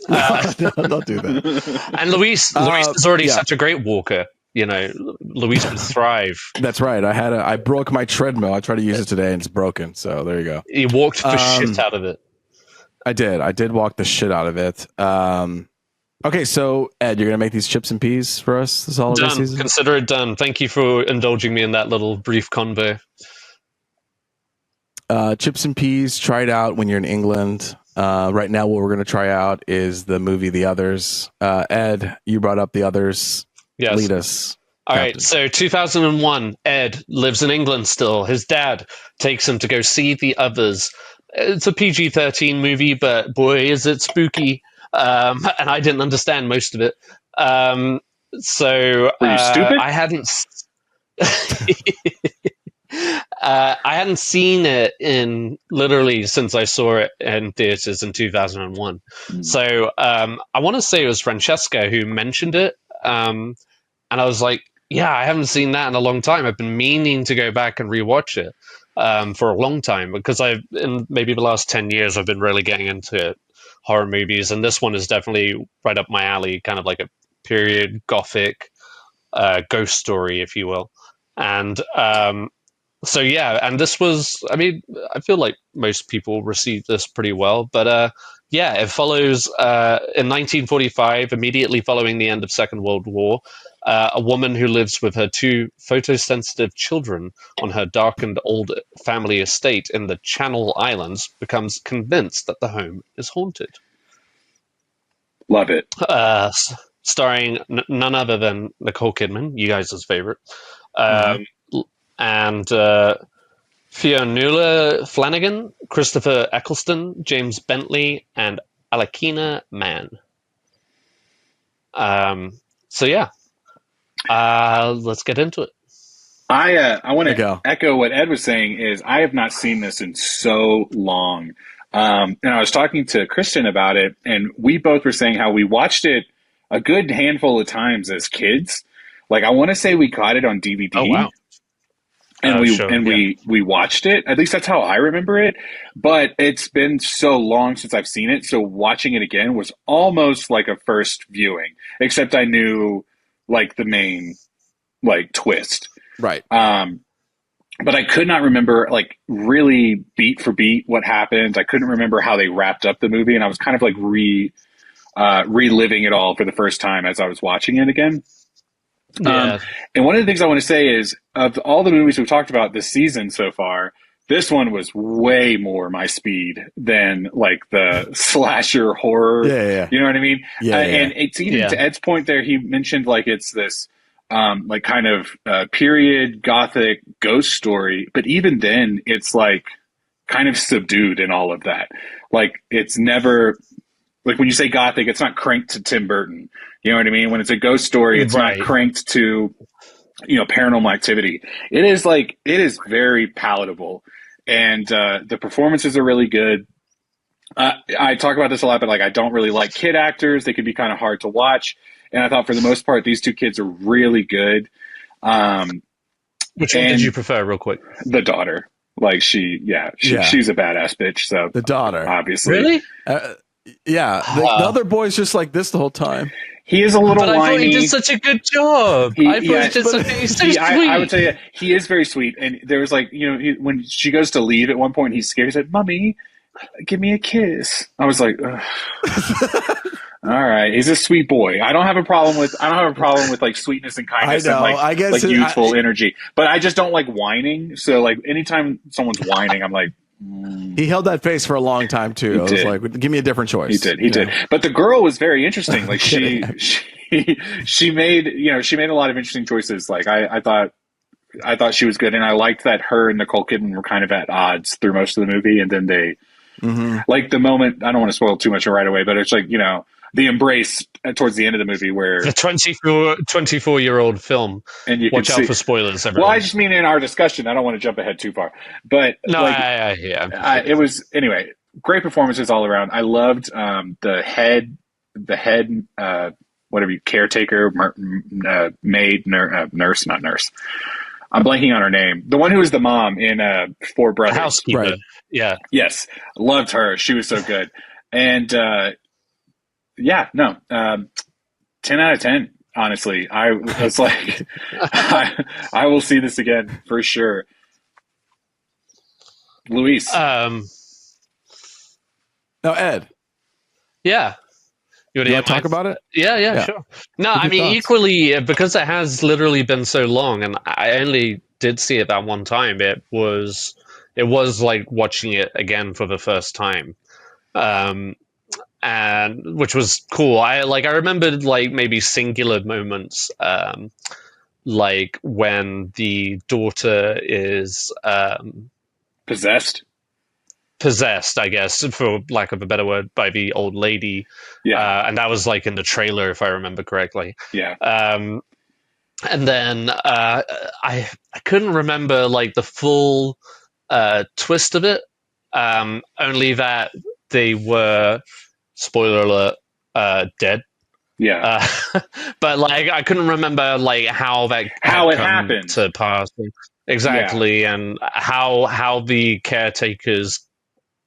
No, don't do that. And Luis is already such a great walker. You know, Luis would thrive. That's right. I broke my treadmill. I tried to use it today and it's broken. So there you go. You walked the shit out of it. I did walk the shit out of it. Okay, so Ed, you're gonna make these chips and peas for us this holiday season? Consider it done. Thank you for indulging me in that little brief convo. Chips and peas. Try it out when you're in England. Right now, what we're going to try out is the movie The Others. Ed, you brought up The Others. Yes. Lead us. All right, so 2001, Ed lives in England still. His dad takes him to go see The Others. It's a PG-13 movie, but boy, is it spooky. And I didn't understand most of it. So Were you stupid? I hadn't... I hadn't seen it in literally since I saw it in theaters in 2001. So I want to say it was Francesca who mentioned it. And I was like, yeah, I haven't seen that in a long time. I've been meaning to go back and rewatch it for a long time because in maybe the last 10 years, I've been really getting into horror movies. And this one is definitely right up my alley, kind of like a period gothic ghost story, if you will. And so, yeah, and this was, I mean, I feel like most people received this pretty well. But yeah, it follows in 1945, immediately following the end of Second World War, a woman who lives with her 2 photosensitive children on her darkened old family estate in the Channel Islands becomes convinced that the home is haunted. Love it. Starring none other than Nicole Kidman, you guys' favorite, and Fionnuala Flanagan, Christopher Eccleston, James Bentley, and Alekina Mann. So yeah, let's get into it. I want to echo what Ed was saying. Is I have not seen this in so long, and I was talking to Christian about it, and we both were saying how we watched it a good handful of times as kids. Like I want to say we got it on DVD. Oh wow. And we watched it. At least that's how I remember it. But it's been so long since I've seen it. So watching it again was almost like a first viewing, except I knew like the main like twist. Right. But I could not remember like really beat for beat what happened. I couldn't remember how they wrapped up the movie. And I was kind of like reliving it all for the first time as I was watching it again. Yeah. And one of the things I want to say is, of all the movies we've talked about this season so far, this one was way more my speed than like the slasher horror. Yeah. You know what I mean? Yeah. And it's even to Ed's point there, he mentioned like it's this like kind of period gothic ghost story. But even then, it's like kind of subdued in all of that. Like it's never... Like when you say gothic, it's not cranked to Tim Burton. You know what I mean? When it's a ghost story, it's not cranked to, Paranormal Activity. It is very palatable. And the performances are really good. I talk about this a lot, but like I don't really like kid actors. They can be kind of hard to watch. And I thought for the most part, these 2 kids are really good. Which one did you prefer, real quick? The daughter. Like she's a badass bitch. So the daughter, obviously. Really? Yeah, the other boy's just like this the whole time. He is a little whiny. I thought he did such a good job. He's so sweet. I would tell you, he is very sweet. And there was like, when she goes to leave at one point, he's scared. He said, "Mommy, give me a kiss." I was like, ugh. All right, he's a sweet boy. I don't have a problem with like sweetness and kindness and like youthful energy. But I just don't like whining. So like anytime someone's whining, I'm like. He held that face for a long time too. I was like, give me a different choice. He did. But the girl was very interesting. Like she made a lot of interesting choices. Like I thought she was good, and I liked that her and Nicole Kidman were kind of at odds through most of the movie, and then they like the moment. I don't want to spoil too much right away, but it's like the embrace towards the end of the movie where the 24-year-old film. And you watch out for spoilers. Everyone. Well, I just mean in our discussion. I don't want to jump ahead too far, but no, it was anyway. Great performances all around. I loved the head, whatever caretaker, maid, nurse, not nurse. I'm blanking on her name. The one who was the mom in Four Brothers. The housekeeper. Right. Yeah. Yes, loved her. She was so good, and. 10 out of 10, honestly. I was like, I will see this again for sure. Luis. No, Ed. Yeah. You want to talk about it? Yeah, sure. No, I mean, thoughts? Equally, because it has literally been so long, and I only did see it that one time, it was like watching it again for the first time. and which was cool. I remembered like maybe singular moments, like when the daughter is Possessed. possessed, I guess, for lack of a better word, by the old lady. Yeah. And that was like in the trailer, if I remember correctly. Yeah. And then I couldn't remember like the full twist of it. Only that they were, spoiler alert, dead. Yeah. But like I couldn't remember like how that How had it come happened. to pass exactly, and how the caretakers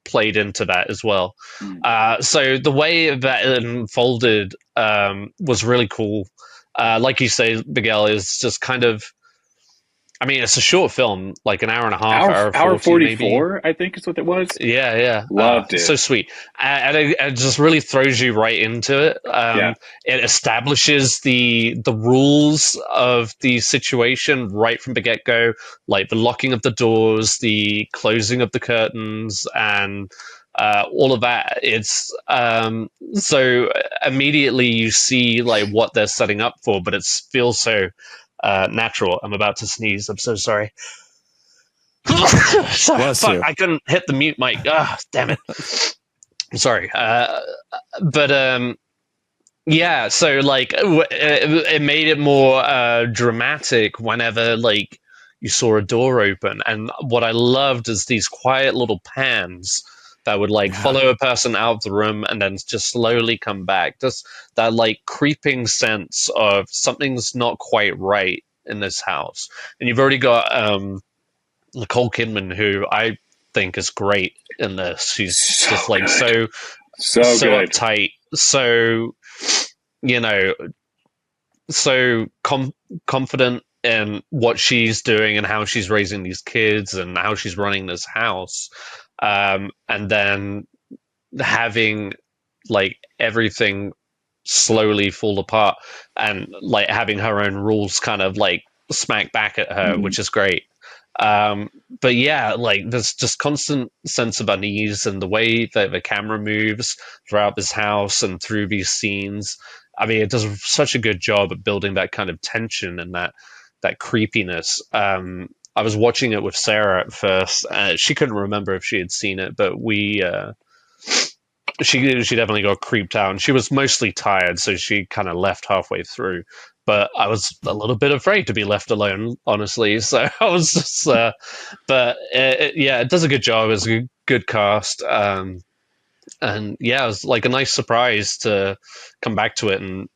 played into that as well. So the way that it unfolded was really cool. Like you say, Miguel, is just kind of. I mean, it's a short film, like an hour and a half, hour 40 44, maybe. I think is what it was. Yeah. Loved it. So sweet. And it just really throws you right into it. It establishes the rules of the situation right from the get-go, like the locking of the doors, the closing of the curtains, and all of that. It's so immediately you see like what they're setting up for, but it feels so natural. I'm about to sneeze. I'm so sorry. Fuck, I couldn't hit the mute mic. Damn it. I'm sorry. But yeah, so like it made it more dramatic whenever like you saw a door open. And what I loved is these quiet little pans that would like follow a person out of the room and then just slowly come back. Just that like creeping sense of something's not quite right in this house. And you've already got Nicole Kidman, who I think is great in this. She's So just like good. so good. uptight, so so confident in what she's doing and how she's raising these kids and how she's running this house, and then having like everything slowly fall apart and like having her own rules kind of like smack back at her, which is great. But yeah, like there's just constant sense of unease and the way that the camera moves throughout this house and through these scenes. I mean, it does such a good job at building that kind of tension and that creepiness. I was watching it with Sarah at first. She couldn't remember if she had seen it, but she definitely got creeped out, and she was mostly tired, so she kind of left halfway through. But I was a little bit afraid to be left alone, honestly. So I was just, but it does a good job. It's a good cast, and yeah, it was like a nice surprise to come back to it and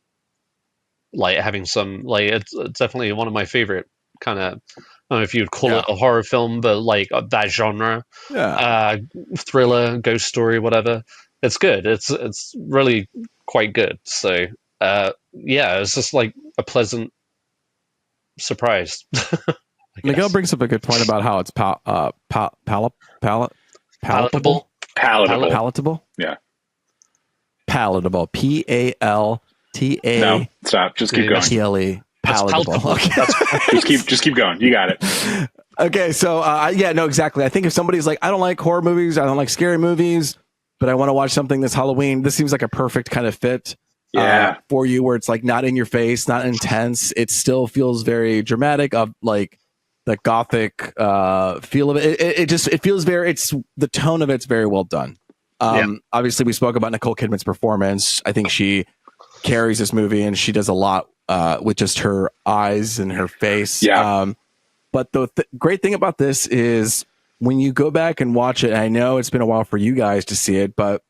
like having some like it's definitely one of my favorite kind of. I don't know if you'd call it a horror film, but like that genre, thriller, ghost story, whatever. It's good. It's really quite good. So it's just like a pleasant surprise. Miguel brings up a good point about how it's palatable. Palatable. Yeah. Palatable. PALTA. No, stop. Just keep going. PLE. Palatable. Okay. just keep going. You got it. Okay, so no, exactly. I think if somebody's like, I don't like horror movies, I don't like scary movies, but I want to watch something this Halloween, this seems like a perfect kind of fit for you, where it's like not in your face, not intense. It still feels very dramatic, of like the gothic feel of it. It feels very. It's the tone of it's very well done. Obviously, we spoke about Nicole Kidman's performance. I think she carries this movie, and she does a lot with just her eyes and her face. But the great thing about this is when you go back and watch it, and I know it's been a while for you guys to see it, but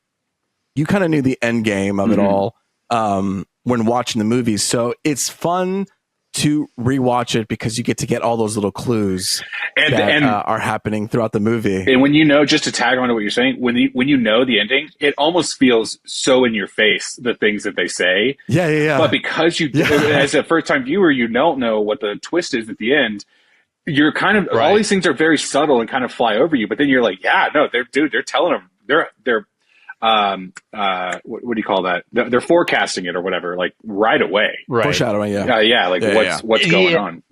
you kind of knew the end game of it all when watching the movies. So it's fun to rewatch it because you get to get all those little clues that are happening throughout the movie. And when you know, just to tag on to what you're saying, when you know the ending, it almost feels so in your face, the things that they say. Yeah. But because as a first time viewer, you don't know what the twist is at the end. You're kind of all these things are very subtle and kind of fly over you. But then you're like, they're telling them they're what do you call that? They're forecasting it or whatever, like right away. Foreshadowing, what's going on?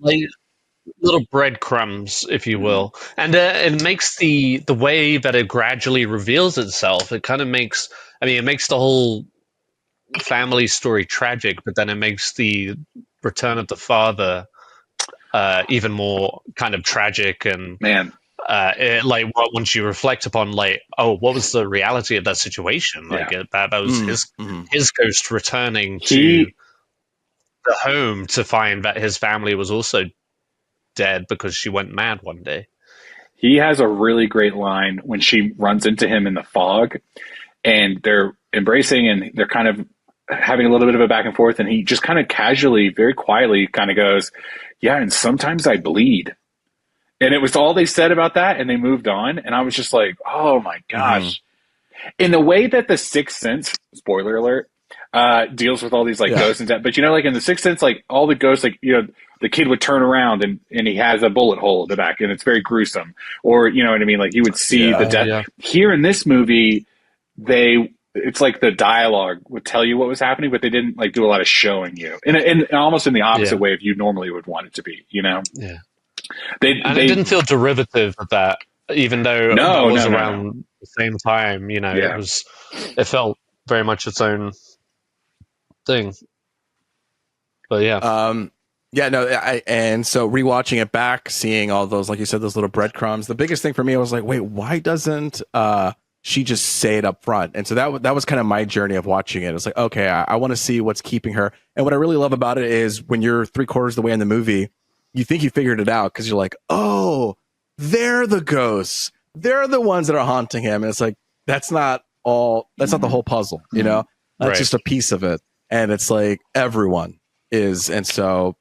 little breadcrumbs, if you will, and it makes the way that it gradually reveals itself. It kind of makes, I mean, it makes the whole family story tragic, but then it makes the return of the father even more kind of tragic. And Man, once you reflect upon, like, oh, what was the reality of that situation? Like, yeah. that was his ghost returning to He the home to find that his family was also dead because she went mad one day. he has a really great line when she runs into him in the fog, and they're embracing and they're kind of having a little bit of a back and forth, and he just kind of casually, very quietly, kind of goes, "Yeah, and sometimes I bleed." And it was all they said about that, and they moved on. And I was just like, "Oh my gosh!" In the way that the Sixth Sense, spoiler alert, deals with all these like ghosts and stuff. But like in the Sixth Sense, like all the ghosts, like the kid would turn around and he has a bullet hole in the back, and it's very gruesome. Or you know what I mean? Like you would see the death. Yeah. Here in this movie, it's like the dialogue would tell you what was happening, but they didn't like do a lot of showing you, in almost in the opposite way of you normally would want it to be. Yeah. It didn't feel derivative of that, even though that was around the same time. It felt very much its own thing. But and so rewatching it back, seeing all those, like you said, those little breadcrumbs. The biggest thing for me, I was like, wait, why doesn't she just say it up front? And so that was kind of my journey of watching it. It's like, okay, I want to see what's keeping her. And what I really love about it is when you're 3/4 of the way in the movie, you think you figured it out because you're like, oh, they're the ghosts. They're the ones that are haunting him. And it's like, that's not the whole puzzle, That's just a piece of it. And it's like everyone is. And so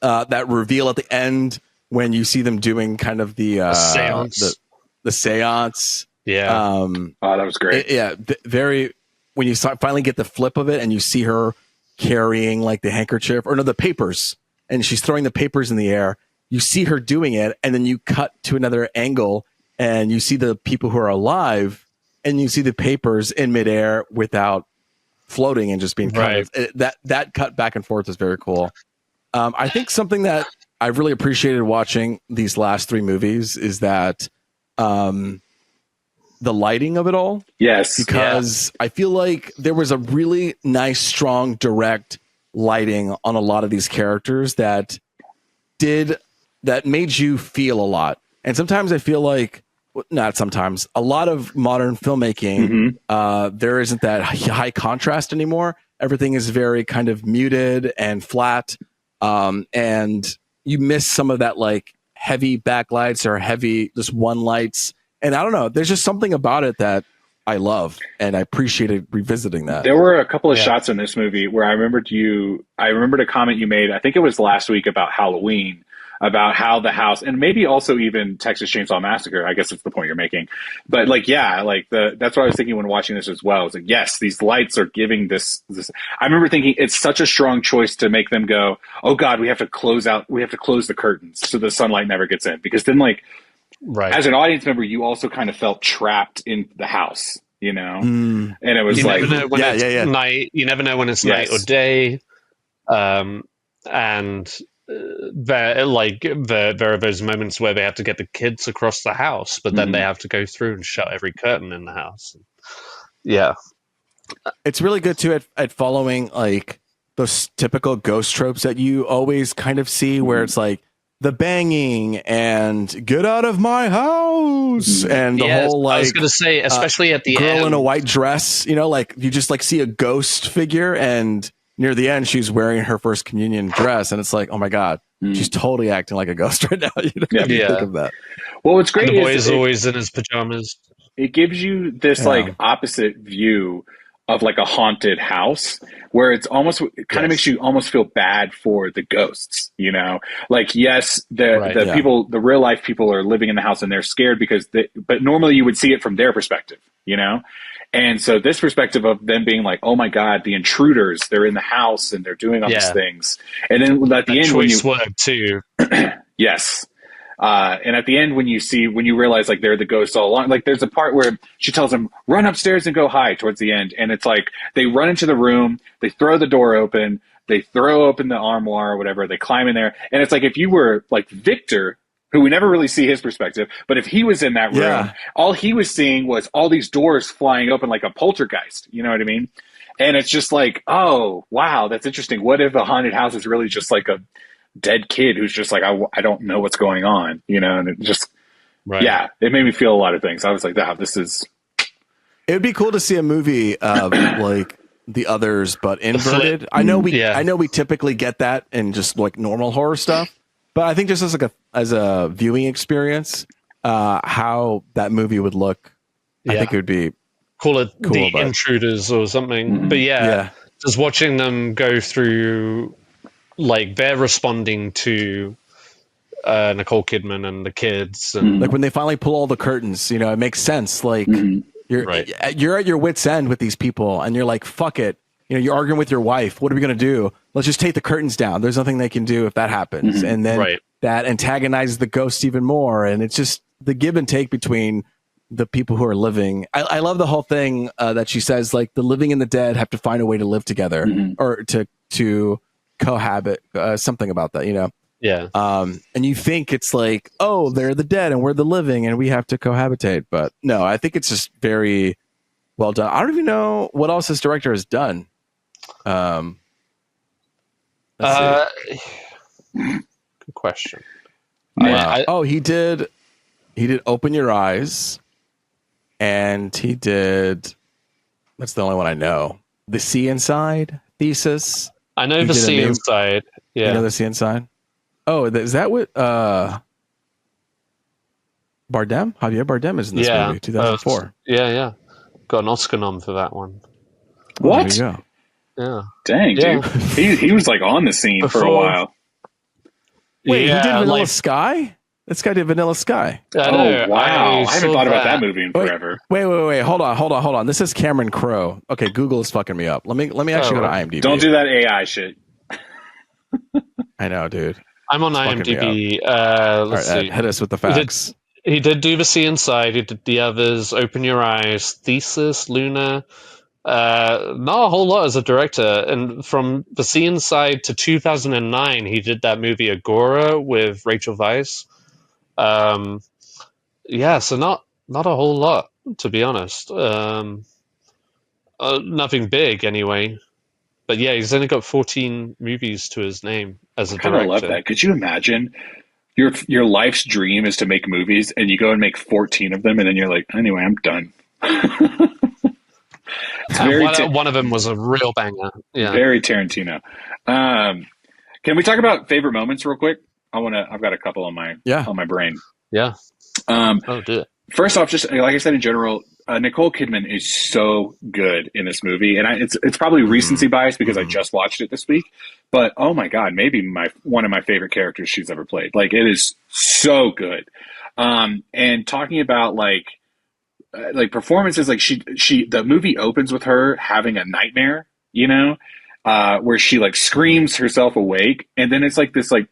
that reveal at the end when you see them doing kind of the seance. The seance. Yeah. Oh, that was great. When you finally get the flip of it and you see her carrying like the handkerchief or the papers, and she's throwing the papers in the air, you see her doing it, and then you cut to another angle and you see the people who are alive and you see the papers in midair without floating and just being that cut back and forth is very cool. I think something that I really appreciated watching these last 3 movies is that the lighting of it all. Yes. Because I feel like there was a really nice, strong, direct lighting on a lot of these characters that made you feel a lot. And sometimes I feel like, not sometimes, a lot of modern filmmaking, there isn't that high contrast anymore. Everything is very kind of muted and flat. And you miss some of that like heavy backlights or heavy just one lights. And I don't know, there's just something about it that I love, and I appreciated revisiting that. There were a couple of shots in this movie where I remembered a comment you made, I think it was last week, about Halloween, about how the house, and maybe also even Texas Chainsaw Massacre, I guess it's the point you're making. But that's what I was thinking when watching this as well. I was like, yes, these lights are giving this. I remember thinking it's such a strong choice to make them go, oh God, we have to close the curtains so the sunlight never gets in. Because then as an audience member, you also kind of felt trapped in the house, and it was night. You never know when it's night or day. And there are those moments where they have to get the kids across the house, but then they have to go through and shut every curtain in the house. It's really good too at following like those typical ghost tropes that you always kind of see, where it's like the banging and get out of my house and the whole like I was gonna say, especially at the girl end, in a white dress, like you just like see a ghost figure, and near the end she's wearing her first communion dress, and it's like, oh my God, she's totally acting like a ghost right now. Think of that. Well, what's great and the boy is always in his pajamas. It gives you this like opposite view of like a haunted house, where it kind of makes you almost feel bad for the ghosts, like, yes, people, the real life people are living in the house and they're scared but normally you would see it from their perspective, and so this perspective of them being like, oh my God, the intruders, they're in the house and they're doing all these things. And then at the end, choice word too. Yes. And at the end, when you realize like they're the ghosts all along, like there's a part where she tells them, run upstairs and go hide towards the end. And it's like, they run into the room, they throw the door open, They throw open the armoire or whatever. They climb in there. And it's like if you were like Victor, who we never really see his perspective, but if he was in that room, all he was seeing was all these doors flying open like a poltergeist. You know what I mean? And it's just like, oh, wow, that's interesting. What if a haunted house is really just like a dead kid who's just like, I don't know what's going on, you know? And it just, yeah, it made me feel a lot of things. I was like, wow, this is... It would be cool to see a movie of like the others, but inverted. I know we typically get that in just like normal horror stuff, but I think just as a viewing experience, how that movie would look, I think it would be cool. The Intruders or something. But just watching them go through, like they're responding to Nicole Kidman and the kids, and like when they finally pull all the curtains, you know, it makes sense. Like you're at your wit's end with these people, and you're like, fuck it. You know, you're arguing with your wife. What are we going to do? Let's just take the curtains down. There's nothing they can do if that happens. And then that antagonizes the ghost even more. And it's just the give and take between the people who are living. I love the whole thing that she says, like the living and the dead have to find a way to live together or to cohabit, something about that, you know? Yeah. And you think it's like, oh, they're the dead and we're the living and we have to cohabitate. But no, I think it's just very well done. I don't even know what else this director has done. Good question. Wow. He did Open Your Eyes, and he did, that's the only one I know, The Sea Inside, Thesis. I know The Sea Inside. Yeah. You know The Sea Inside? Oh, is that what Bardem? Javier Bardem is in this movie, 2004. Yeah. Got an Oscar nom for that one. What? There you go. Yeah. Dang, dude. He was like on the scene for a while. Wait, he did Vanilla Sky? This guy did Vanilla Sky. Oh, wow. I haven't thought about that movie in forever. Wait. Hold on. This is Cameron Crowe. Okay, Google is fucking me up. Let me actually go to IMDb. Don't do that AI shit. I know, dude. I'm on IMDb. Let's see. Hit us with the facts. He did do The Sea Inside. He did the others, Open Your Eyes, Thesis, Luna. Not a whole lot as a director. And from The Sea Inside to 2009, he did that movie Agora with Rachel Weisz. So not a whole lot, to be honest. Nothing big, anyway. But yeah, he's only got 14 movies to his name as a director. I love that. Could you imagine your life's dream is to make movies, and you go and make 14 of them, and then you're like, anyway, I'm done. One of them was a real banger. Yeah, very Tarantino. Can we talk about favorite moments real quick? I've got a couple on my brain. Yeah. Do it. First off, just like I said in general, Nicole Kidman is so good in this movie, and it's probably recency bias because I just watched it this week. But oh my god, maybe one of my favorite characters she's ever played. Like, it is so good. And talking about like performances, like the movie opens with her having a nightmare, you know, where she like screams herself awake, and then it's like this like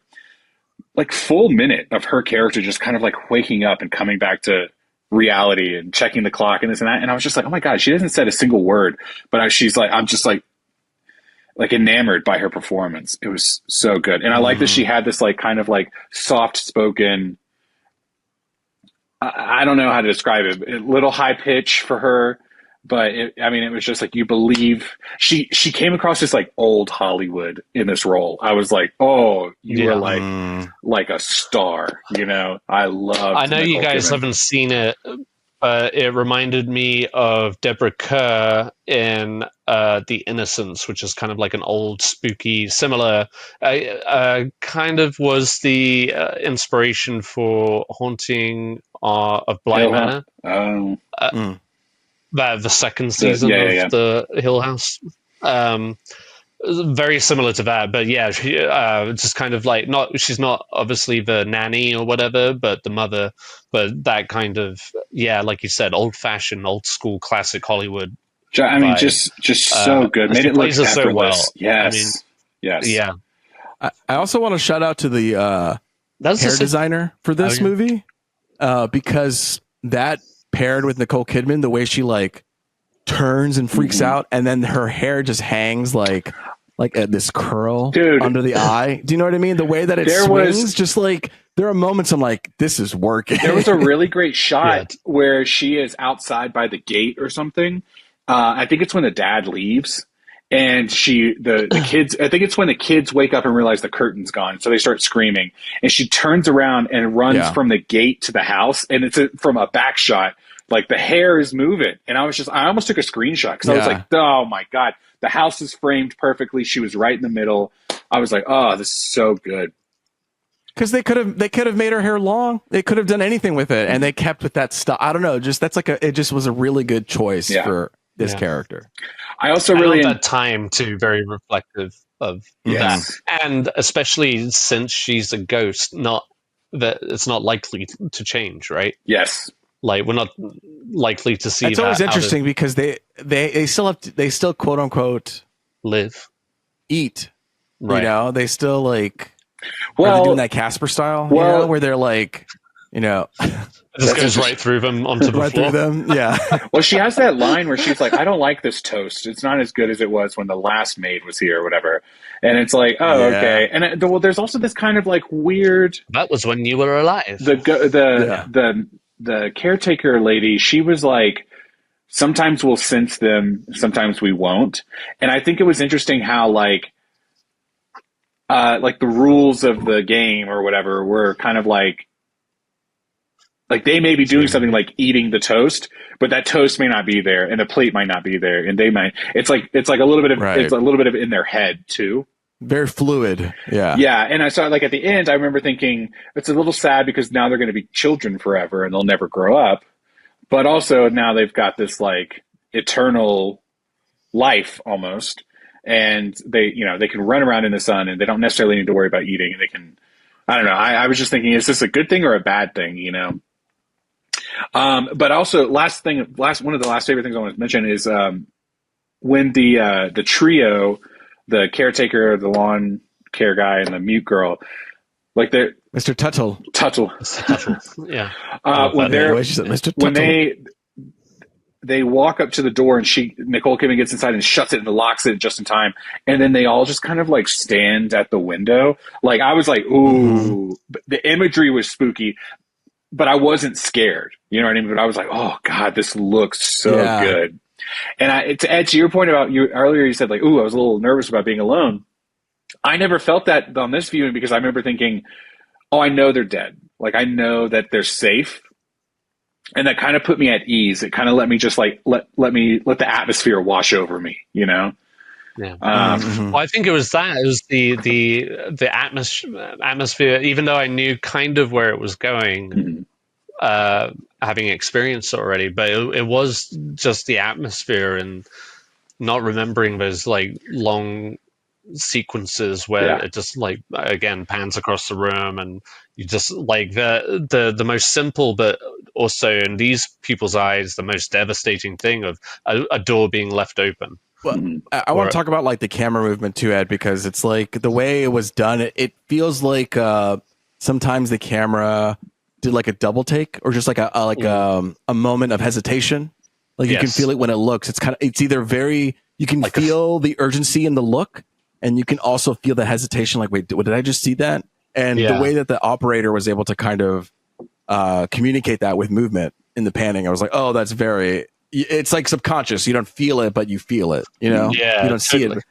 full minute of her character just kind of like waking up and coming back to reality and checking the clock and this and that. And I was just like, oh my god, she hasn't said a single word, but I'm just like enamored by her performance. It was so good. And I like that she had this like kind of like soft spoken, I don't know how to describe it, a little high pitch for her, but it was just like, you believe she came across as like old Hollywood in this role. I was like, oh, you are like a star, you know. I know Nicole you guys Kidman. Haven't seen it, but it reminded me of Deborah Kerr in The Innocents, which is kind of like an old spooky, similar, kind of was the inspiration for Haunting of Bly Manor. The second season of the Hill House. Very similar to that, but yeah, she, just kind of like she's not obviously the nanny or whatever, but the mother, but that kind of, like you said, old fashioned, old school, classic Hollywood. I mean, just so good. Made it look effortless. So well. Yes. Yeah. I also want to shout out to the hair designer for this movie, because that paired with Nicole Kidman, the way she like turns and freaks out, and then her hair just hangs like like this curl Dude, under the eye. Do you know what I mean? The way that it swings, just like there are moments I'm like, this is working. There was a really great shot where she is outside by the gate or something. I think it's when the dad leaves. And the kids, I think it's when the kids wake up and realize the curtain's gone. So they start screaming. And she turns around and runs from the gate to the house. And it's from a back shot. Like the hair is moving. And I almost took a screenshot because I was like, oh my God, the house is framed perfectly. She was right in the middle. I was like, oh, this is so good. Because they could have made her hair long. They could have done anything with it. And they kept with that stuff. I don't know. It just was a really good choice for this character. I also really love that time too, very reflective of that, and especially since she's a ghost, not that it's not likely to change, right? Yes, like we're not likely to see. It's always interesting because they still quote unquote live, eat, right? You know, they still like are they doing that Casper style, you know, where they're like, you know. It just goes right through them onto the floor. Through them, yeah. Well, she has that line where she's like, I don't like this toast. It's not as good as it was when the last maid was here or whatever. And it's like, oh, okay. And there's also this kind of like weird... That was when you were alive. The caretaker lady, she was like, sometimes we'll sense them, sometimes we won't. And I think it was interesting how like the rules of the game or whatever were kind of like they may be doing something like eating the toast, but that toast may not be there and the plate might not be there. And they might, it's like a little bit of, it's a little bit of in their head too. Very fluid. Yeah. Yeah. And I saw like at the end, I remember thinking it's a little sad because now they're going to be children forever and they'll never grow up. But also now they've got this like eternal life almost. And they can run around in the sun and they don't necessarily need to worry about eating. And they can, I don't know. I was just thinking, is this a good thing or a bad thing? You know? But also one of the last favorite things I want to mention is when the trio, the caretaker, the lawn care guy, and the mute girl, like they're Mr. Tuttle. Yeah. When they walk up to the door and Nicole Kidman gets inside and shuts it and locks it just in time, and then they all just kind of like stand at the window. Like I was like, ooh, the imagery was spooky. But I wasn't scared, you know what I mean? But I was like, oh God, this looks so good. And to add to your point about earlier, you said like, ooh, I was a little nervous about being alone. I never felt that on this viewing because I remember thinking, oh, I know they're dead. Like I know that they're safe. And that kind of put me at ease. It kind of let me just like, let the atmosphere wash over me, you know? Yeah. Well, I think it was that. It was the atmosphere, even though I knew kind of where it was going, having experienced it already, but it was just the atmosphere and not remembering those like long sequences where it just like again pans across the room and you just like the most simple but also in these people's eyes the most devastating thing of a door being left open. Well, I want to talk about like the camera movement too, Ed, because it's like the way it was done. It feels like sometimes the camera did like a double take or just like a moment of hesitation. Like you can feel it when it looks. It's either you can like feel the urgency in the look, and you can also feel the hesitation. Like, wait, did I just see that? And the way that the operator was able to kind of communicate that with movement in the panning, I was like, oh, that's very. It's like subconscious. You don't feel it, but you feel it. You know, you don't see it.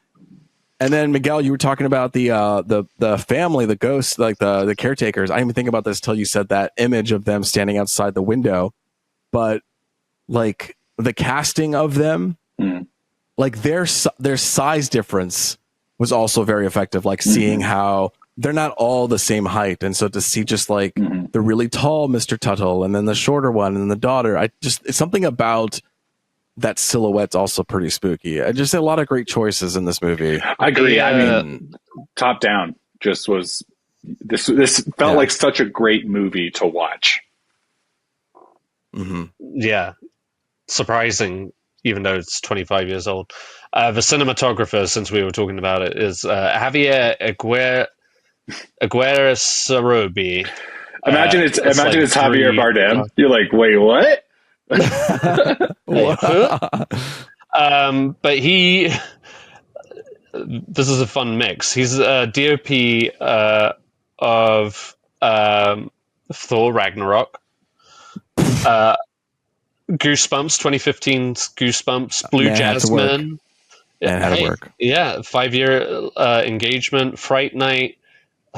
And then Miguel, you were talking about the family, the ghosts, like the caretakers. I didn't even think about this till you said that image of them standing outside the window. But like the casting of them, like their size difference was also very effective. Like seeing how they're not all the same height, and so to see just like the really tall Mr. Tuttle and then the shorter one and then the daughter, it's something about that silhouette's also pretty spooky. I just a lot of great choices in this movie. I agree. I mean, top down just was this felt like such a great movie to watch. Yeah, surprising, even though it's 25 years old. The cinematographer, since we were talking about it, is Javier Aguirre-Sarobi. Imagine it's Javier Bardem. You're like, wait, what? But he this is a fun mix. He's a DOP of Thor Ragnarok, Goosebumps, 2015's Goosebumps, Blue Jasmine. Had to work. Yeah, 5-year engagement, Fright Night,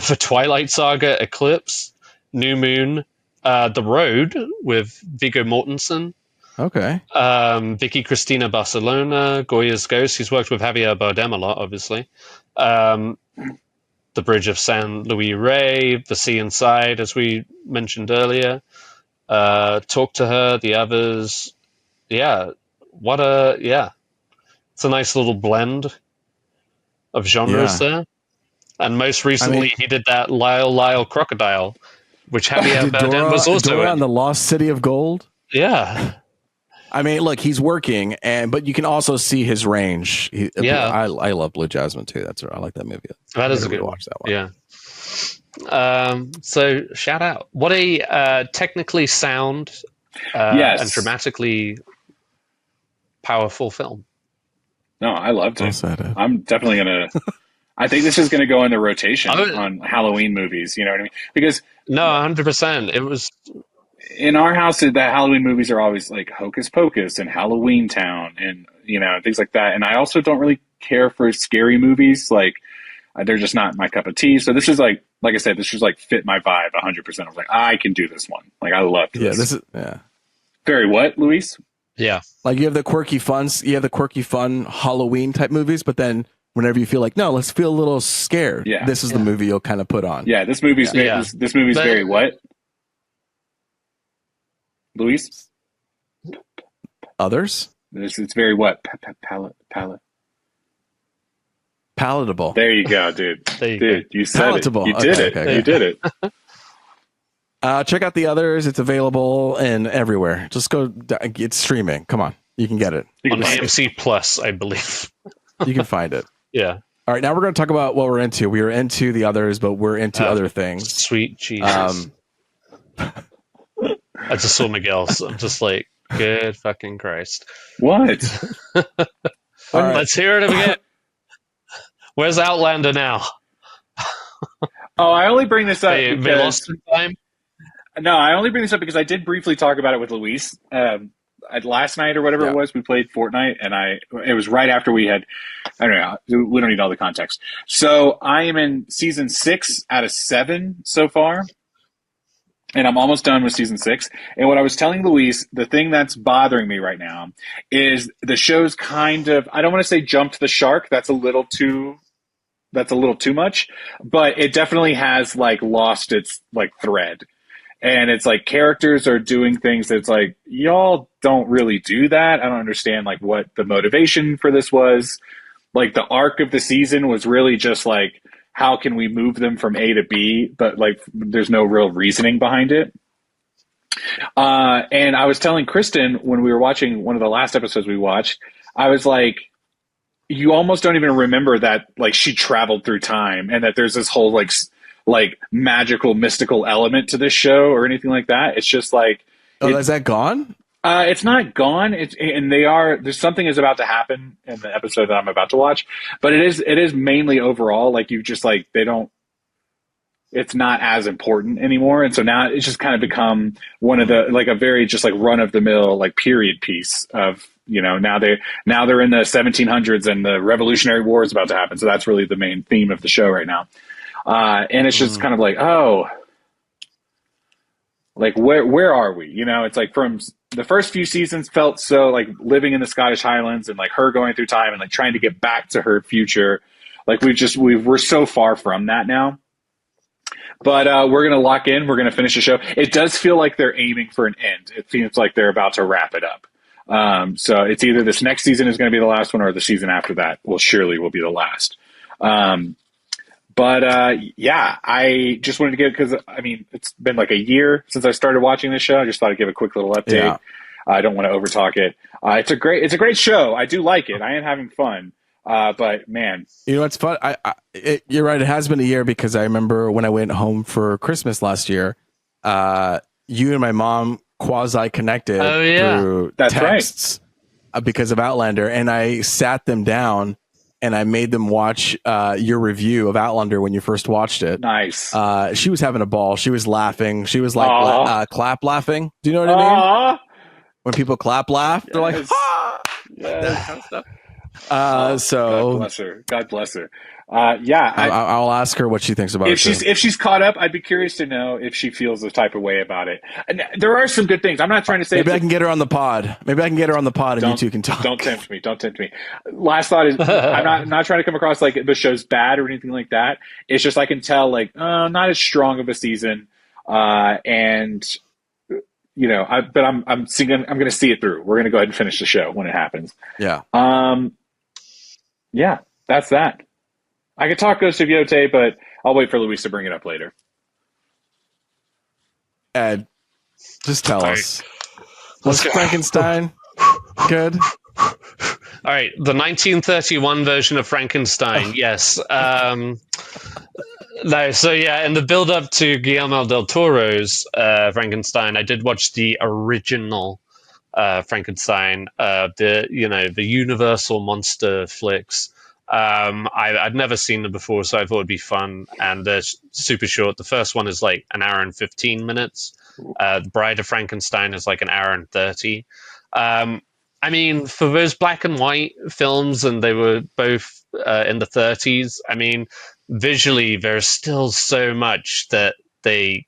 The Twilight Saga, Eclipse, New Moon, The Road with Viggo Mortensen. Okay. Vicky Cristina Barcelona, Goya's Ghost. He's worked with Javier Bardem a lot, obviously. The Bridge of San Luis Rey, The Sea Inside, as we mentioned earlier. Talk to Her, The Others. Yeah, it's a nice little blend of genres there. And most recently, he did that Lyle Crocodile, which Javier Bardem was also Dora in. and the Lost City of Gold. Yeah. I mean, look, he's working, but you can also see his range. I love Blue Jasmine too. I like that movie. That is a good watch. That one. Yeah. So shout out! What a technically sound and dramatically powerful film. No, I loved it. I'm definitely gonna. I think this is gonna go in the rotation on Halloween movies. You know what I mean? Because 100%. It was. In our house, the Halloween movies are always like Hocus Pocus and Halloween Town and, things like that. And I also don't really care for scary movies. Like, they're just not my cup of tea. So this is like I said, this just like fit my vibe 100%. I was like, I can do this one. Like, I loved this. Very what, Luis? Yeah. Like you have the quirky fun Halloween type movies, but then whenever you feel like, no, let's feel a little scared. Yeah. This is the movie you'll kind of put on. Yeah. This movie's very what? Luis? Others? It's very what? Palatable. There you go, dude. You said Palatable. it. You did it. You did it. Check out The Others. It's available and everywhere. Just go. It's streaming. Come on. You can get it. On AMC Plus, I believe. You can find it. Yeah. All right. Now we're going to talk about what we're into. We are into The Others, but we're into other things. Sweet Jesus. I just saw Miguel, so I'm just like, good fucking Christ. What? Let's hear it again. Where's Outlander now? I only bring this up they lost in time? No, I only bring this up because I did briefly talk about it with Luis. Last night or whatever it was, we played Fortnite, and it was right after we had, I don't know, we don't need all the context. So I am in season 6 out of 7 so far. And I'm almost done with season 6. And what I was telling Luis, the thing that's bothering me right now is the show's kind of, I don't want to say jumped the shark. That's a little too much, but it definitely has like lost its like thread. And it's like characters are doing things that's like, y'all don't really do that. I don't understand like what the motivation for this was. Like the arc of the season was really just like, how can we move them from A to B? But like, there's no real reasoning behind it. And I was telling Kristen when we were watching one of the last episodes we watched, I was like, you almost don't even remember that like she traveled through time and that there's this whole like magical, mystical element to this show or anything like that. It's just like, is that gone? It's not gone. There's something is about to happen in the episode that I'm about to watch, but it is mainly overall, like you just like, it's not as important anymore. And so now it's just kind of become one of the, like a very just like run of the mill, like period piece of, now they're in the 1700s and the Revolutionary War is about to happen. So that's really the main theme of the show right now. And it's just kind of like, like where are we? It's like from the first few seasons felt so like living in the Scottish Highlands and like her going through time and like trying to get back to her future. Like we're so far from that now. But we're going to lock in. We're going to finish the show. It does feel like they're aiming for an end. It seems like they're about to wrap it up. So it's either this next season is going to be the last one or the season after that will be the last. But I just wanted to give, because I mean, it's been like a year since I started watching this show. I just thought I'd give a quick little update. Yeah. I don't want to overtalk it. It's a great show. I do like it. I am having fun. But man, it's fun. You're right. It has been a year because I remember when I went home for Christmas last year, you and my mom quasi connected through texts because of Outlander. And I sat them down and I made them watch your review of Outlander when you first watched it. Nice. She was having a ball. She was laughing. She was like clap laughing. Do you know what I mean? When people clap, laugh, they're like, ha! Like that kind of stuff. So God bless her. God bless her. I'll ask her what she thinks about it. If she's caught up, I'd be curious to know if she feels the type of way about it. And there are some good things. I'm not trying to say maybe I can get her on the pod. And you two can talk. Don't tempt me. Last thought is I'm not trying to come across like the show's bad or anything like that. It's just I can tell like not as strong of a season, and you know, but I'm going to see it through. We're going to go ahead and finish the show when it happens. Yeah. Yeah, that's that. I could talk Ghost of Yote, but I'll wait for Luis to bring it up later. Ed, just tell us. Was Frankenstein good? All right, the 1931 version of Frankenstein, yes. No, so yeah, in the build-up to Guillermo del Toro's Frankenstein, I did watch the original Frankenstein, the Universal monster flicks. I'd never seen them before, so I thought it'd be fun, and they're super short. The first one is like an hour and 15 minutes. The Bride of Frankenstein is like an hour and 30. I mean, for those black and white films, and they were both in the 30s, I mean, visually, there's still so much that they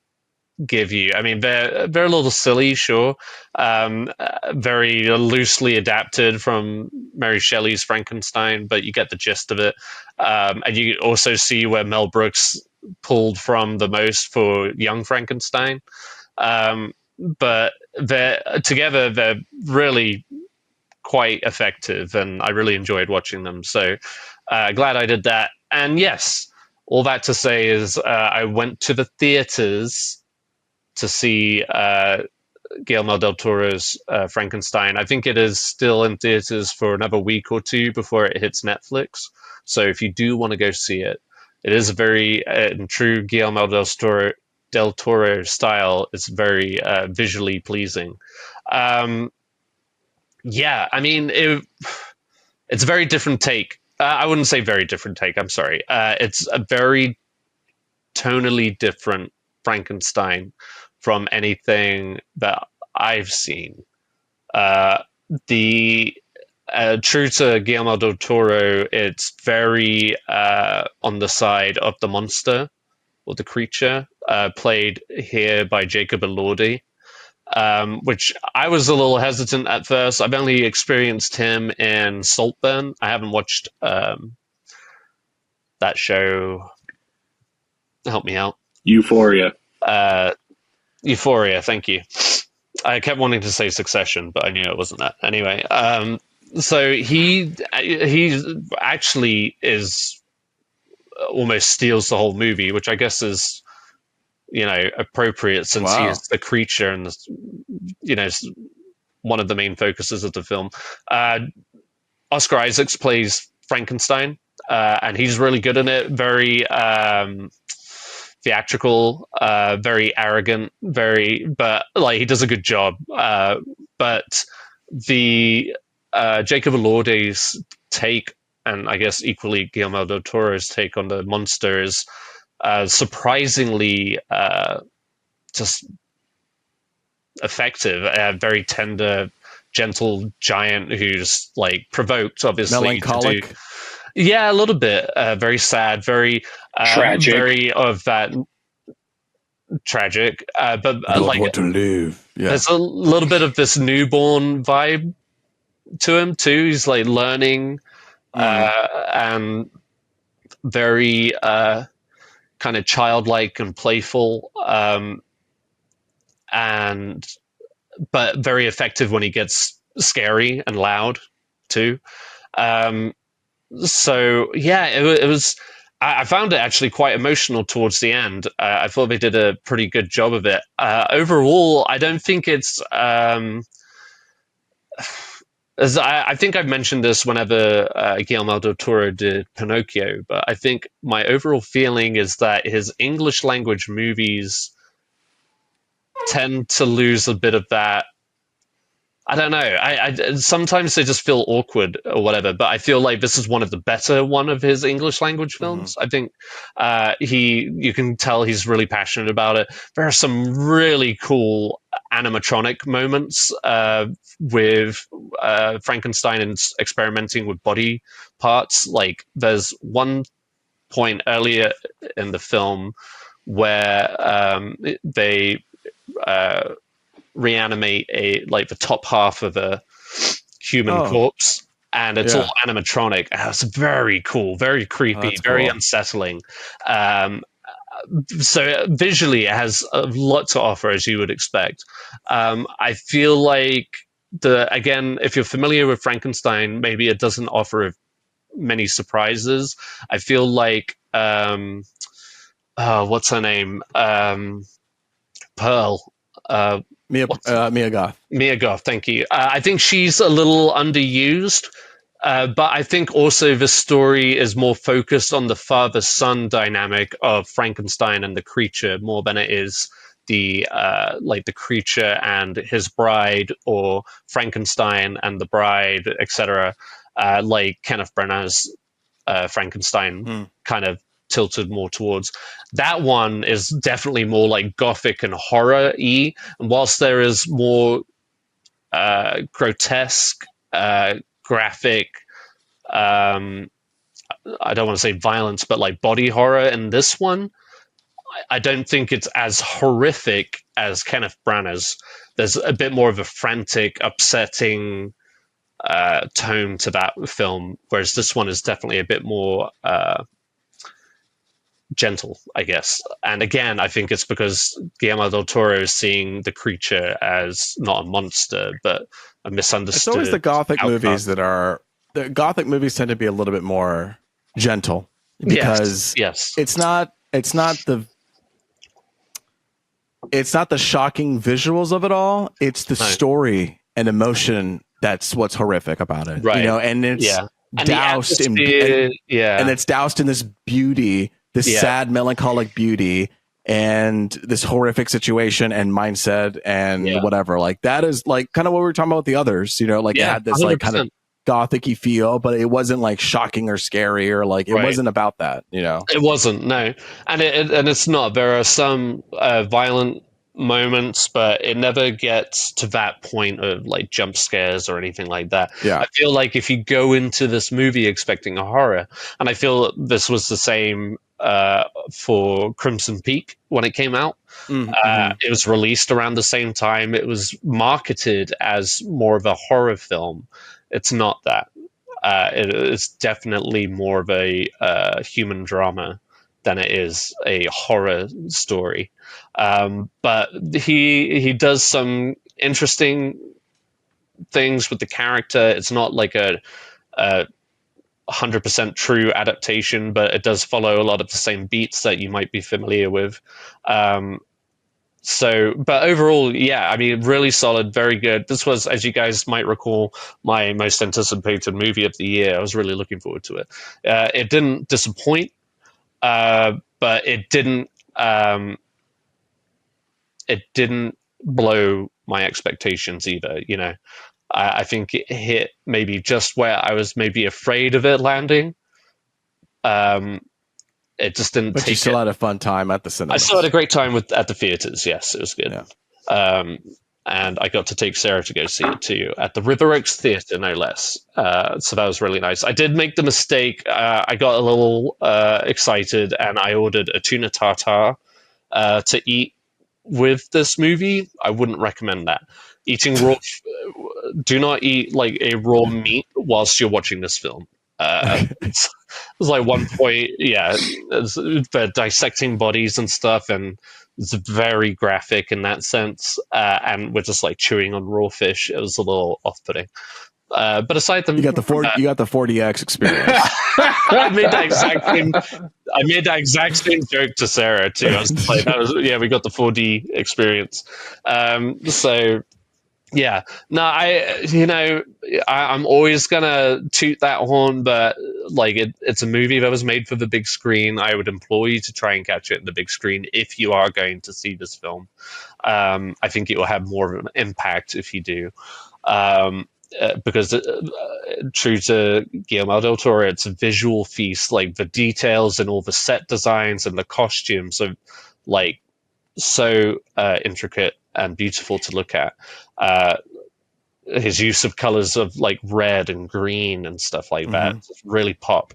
give you. I mean, they're a little silly, sure. Very loosely adapted from Mary Shelley's Frankenstein, but you get the gist of it. And you also see where Mel Brooks pulled from the most for Young Frankenstein. But they're really quite effective, and I really enjoyed watching them. So glad I did that. And yes, all that to say is I went to the theaters to see Guillermo del Toro's Frankenstein. I think it is still in theaters for another week or two before it hits Netflix. So if you do want to go see it, it is a very, in true Guillermo del Toro style, it's very visually pleasing. Yeah, I mean, it's a very different take. I wouldn't say very different take, I'm sorry. It's a very tonally different Frankenstein from anything that I've seen. True to Guillermo del Toro, it's very on the side of the monster or the creature, played here by Jacob Elordi, which I was a little hesitant at first. I've only experienced him in Saltburn. I haven't watched that show. Help me out. Euphoria. Euphoria, thank you. I kept wanting to say Succession, but I knew it wasn't that. Anyway, so he actually is almost steals the whole movie, which I guess is, appropriate since he is the creature and one of the main focuses of the film. Oscar Isaacs plays Frankenstein, and he's really good in it. Very theatrical, very arrogant, but he does a good job. But the Jacob Elordi's take, and I guess equally Guillermo del Toro's take on the monster is surprisingly just effective. A very tender, gentle giant who's provoked, obviously. Melancholic. Yeah, a little bit. Very sad, very tragic. Very of that tragic. But want to live. Yeah. There's a little bit of this newborn vibe to him too. He's learning, and very kind of childlike and playful, but very effective when he gets scary and loud too. So yeah, it was. I found it actually quite emotional towards the end. I thought they did a pretty good job of it. Overall, I don't think it's. I think I've mentioned this whenever Guillermo del Toro did Pinocchio, but I think my overall feeling is that his English language movies tend to lose a bit of that I don't know. I sometimes they just feel awkward or whatever, but I feel like this is one of the better one of his English language films. I think you can tell he's really passionate about it. There are some really cool animatronic moments with Frankenstein and experimenting with body parts. Like there's one point earlier in the film where they reanimate the top half of a human corpse, and it's all animatronic. It's very cool, very creepy, very unsettling. So visually, it has a lot to offer, as you would expect. I feel like again, if you're familiar with Frankenstein, maybe it doesn't offer many surprises. I feel like what's her name? Pearl. Mia Goth. Mia Goth, thank you. I think she's a little underused, but I think also the story is more focused on the father-son dynamic of Frankenstein and the creature more than it is the creature and his bride, or Frankenstein and the bride, etc. Like Kenneth Branagh's Frankenstein kind of tilted more towards. That one is definitely more like gothic and horror-y, and whilst there is more grotesque, graphic, I don't want to say violence, but like body horror in this one, I don't think it's as horrific as Kenneth Branagh's. There's a bit more of a frantic, upsetting tone to that film, whereas this one is definitely a bit more gentle, I guess. And again, I think it's because Guillermo del Toro is seeing the creature as not a monster, but a misunderstood. It's always the gothic outcast. movies the gothic movies tend to be a little bit more gentle, because yes. it's not the shocking visuals of it all. It's the story and emotion that's what's horrific about it, right? And it's doused and it's doused in this beauty, this sad, melancholic beauty, and this horrific situation and mindset and whatever. Like that is like kind of what we were talking about with the others. It had this 100%. Like kind of gothic-y feel, but it wasn't like shocking or scary, or like it wasn't about that. It wasn't, no, and it's not. There are some violent moments, but it never gets to that point of like jump scares or anything like that. I feel like if you go into this movie expecting a horror, and I feel this was the same for Crimson Peak when it came out. It was released around the same time. It was marketed as more of a horror film. It's not that. It's definitely more of a human drama than it is a horror story. But he does some interesting things with the character. It's not like a 100% true adaptation, but it does follow a lot of the same beats that you might be familiar with. But overall, I mean, really solid, very good. This was, as you guys might recall, my most anticipated movie of the year. I was really looking forward to it. It didn't disappoint, but it didn't blow my expectations either. I think it hit maybe just where I was maybe afraid of it landing. It just didn't. But you still had a fun time at the cinema. I still had a great time at the theaters. Yes, it was good. Yeah. And I got to take Sarah to go see it too at the River Oaks Theatre, no less. So that was really nice. I did make the mistake. I got a little excited, and I ordered a tuna tartare to eat with this movie. I wouldn't recommend that. Eating raw. Do not eat like a raw meat whilst you're watching this film. It's like one point, they're dissecting bodies and stuff, and it's very graphic in that sense. And we're just like chewing on raw fish. It was a little off-putting. But aside from you got the 4DX experience. I made that exact same joke to Sarah too. I was like, we got the 4D experience. So Yeah, no, I'm always gonna toot that horn, but like it's a movie that was made for the big screen. I would implore you to try and catch it in the big screen if you are going to see this film. I think it will have more of an impact if you do, because true to Guillermo del Toro, it's a visual feast. Like the details and all the set designs and the costumes are like so intricate and beautiful to look at. Uh, his use of colors of like red and green and stuff like that really pop.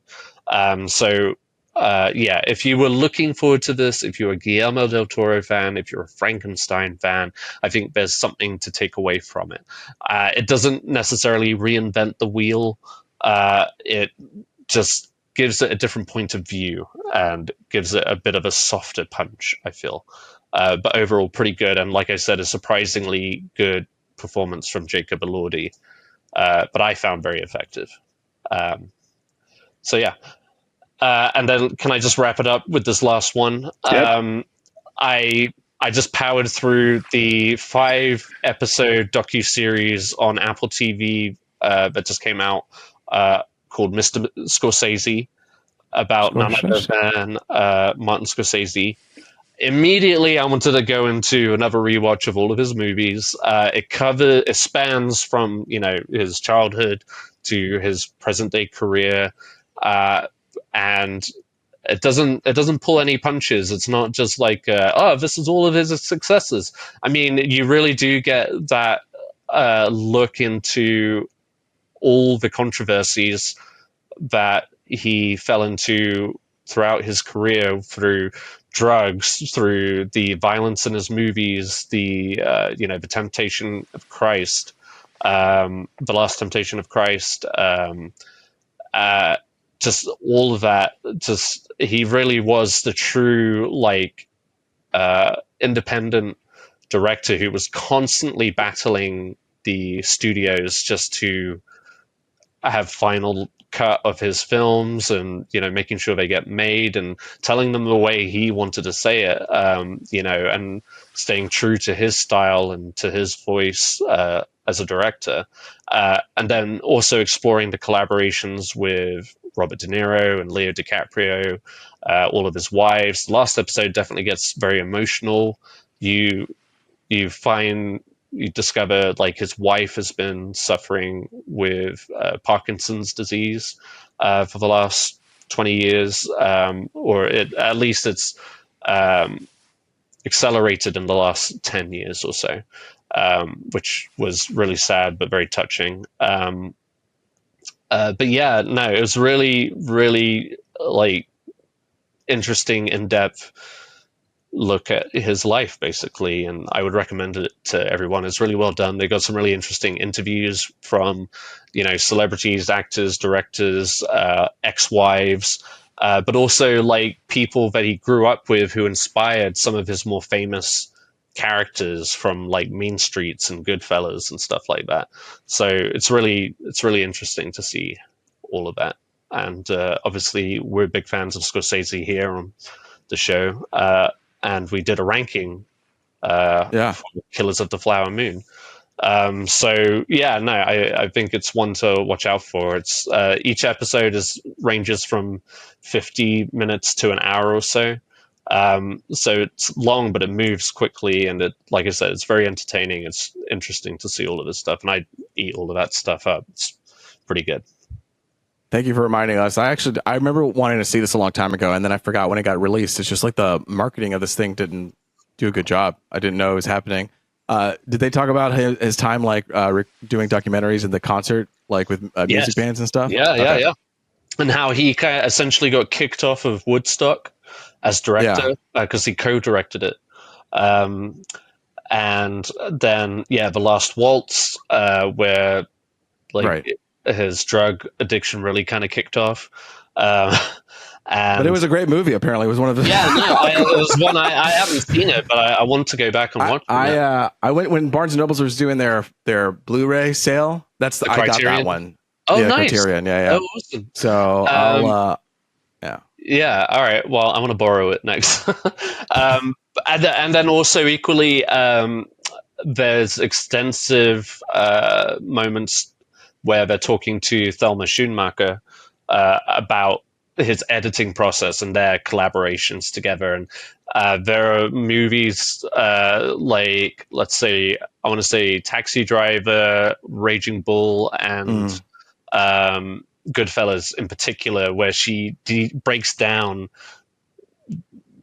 Yeah, if you were looking forward to this, if you're a Guillermo del Toro fan, if you're a Frankenstein fan, I think there's something to take away from it. It doesn't necessarily reinvent the wheel. It just gives it a different point of view and gives it a bit of a softer punch, I feel. But overall, pretty good. And like I said, a surprisingly good performance from Jacob Elordi, but I found very effective. So yeah. And then can I just wrap it up with this last one? Yep. I just powered through the 5-episode docuseries on Apple TV that just came out called Mr. Scorsese, about none other than Martin Scorsese. Immediately, I wanted to go into another rewatch of all of his movies. It spans from his childhood to his present day career, and it doesn't pull any punches. It's not just like this is all of his successes. I mean, you really do get that look into all the controversies that he fell into throughout his career, through drugs, through the violence in his movies, the Temptation of Christ, the Last Temptation of Christ, just all of that. Just he really was the true independent director who was constantly battling the studios just to have final cut of his films, and making sure they get made and telling them the way he wanted to say it, and staying true to his style and to his voice as a director, and then also exploring the collaborations with Robert De Niro and Leo DiCaprio, all of his wives. The last episode definitely gets very emotional. You discover his wife has been suffering with Parkinson's disease for the last 20 years, or at least it's accelerated in the last 10 years or so, which was really sad but very touching. But yeah, no, it was really, really interesting, in-depth look at his life, basically, and I would recommend it to everyone. It's really well done. They got some really interesting interviews from celebrities, actors, directors, ex-wives, but also people that he grew up with who inspired some of his more famous characters from Mean Streets and Goodfellas and stuff like that. So it's really interesting to see all of that. And obviously we're big fans of Scorsese here on the show, and we did a ranking for Killers of the Flower Moon. So yeah, no, I think it's one to watch out for. It's each episode ranges from 50 minutes to an hour or so. So it's long, but it moves quickly, and like I said, it's very entertaining. It's interesting to see all of this stuff, and I eat all of that stuff up. It's pretty good. Thank you for reminding us. I remember wanting to see this a long time ago, and then I forgot when it got released. It's just the marketing of this thing didn't do a good job. I didn't know it was happening. Did they talk about his time doing documentaries and the concert with music bands and stuff? Yeah. And how he kind of essentially got kicked off of Woodstock as director because he co-directed it. And then The Last Waltz, where his drug addiction really kind of kicked off. But it was a great movie. Apparently, it was one of the. It was one I haven't seen it, but I want to go back and watch it. I went when Barnes and Nobles was doing their Blu-ray sale. That's the I got that one. Oh, nice. Criterion. Yeah. Oh, awesome. So I'll. Yeah. All right. Well, I want to borrow it next. And then also equally, there's extensive moments where they're talking to Thelma Schoonmaker about his editing process and their collaborations together. And there are movies like, let's say, I want to say Taxi Driver, Raging Bull, and Goodfellas in particular, where she breaks down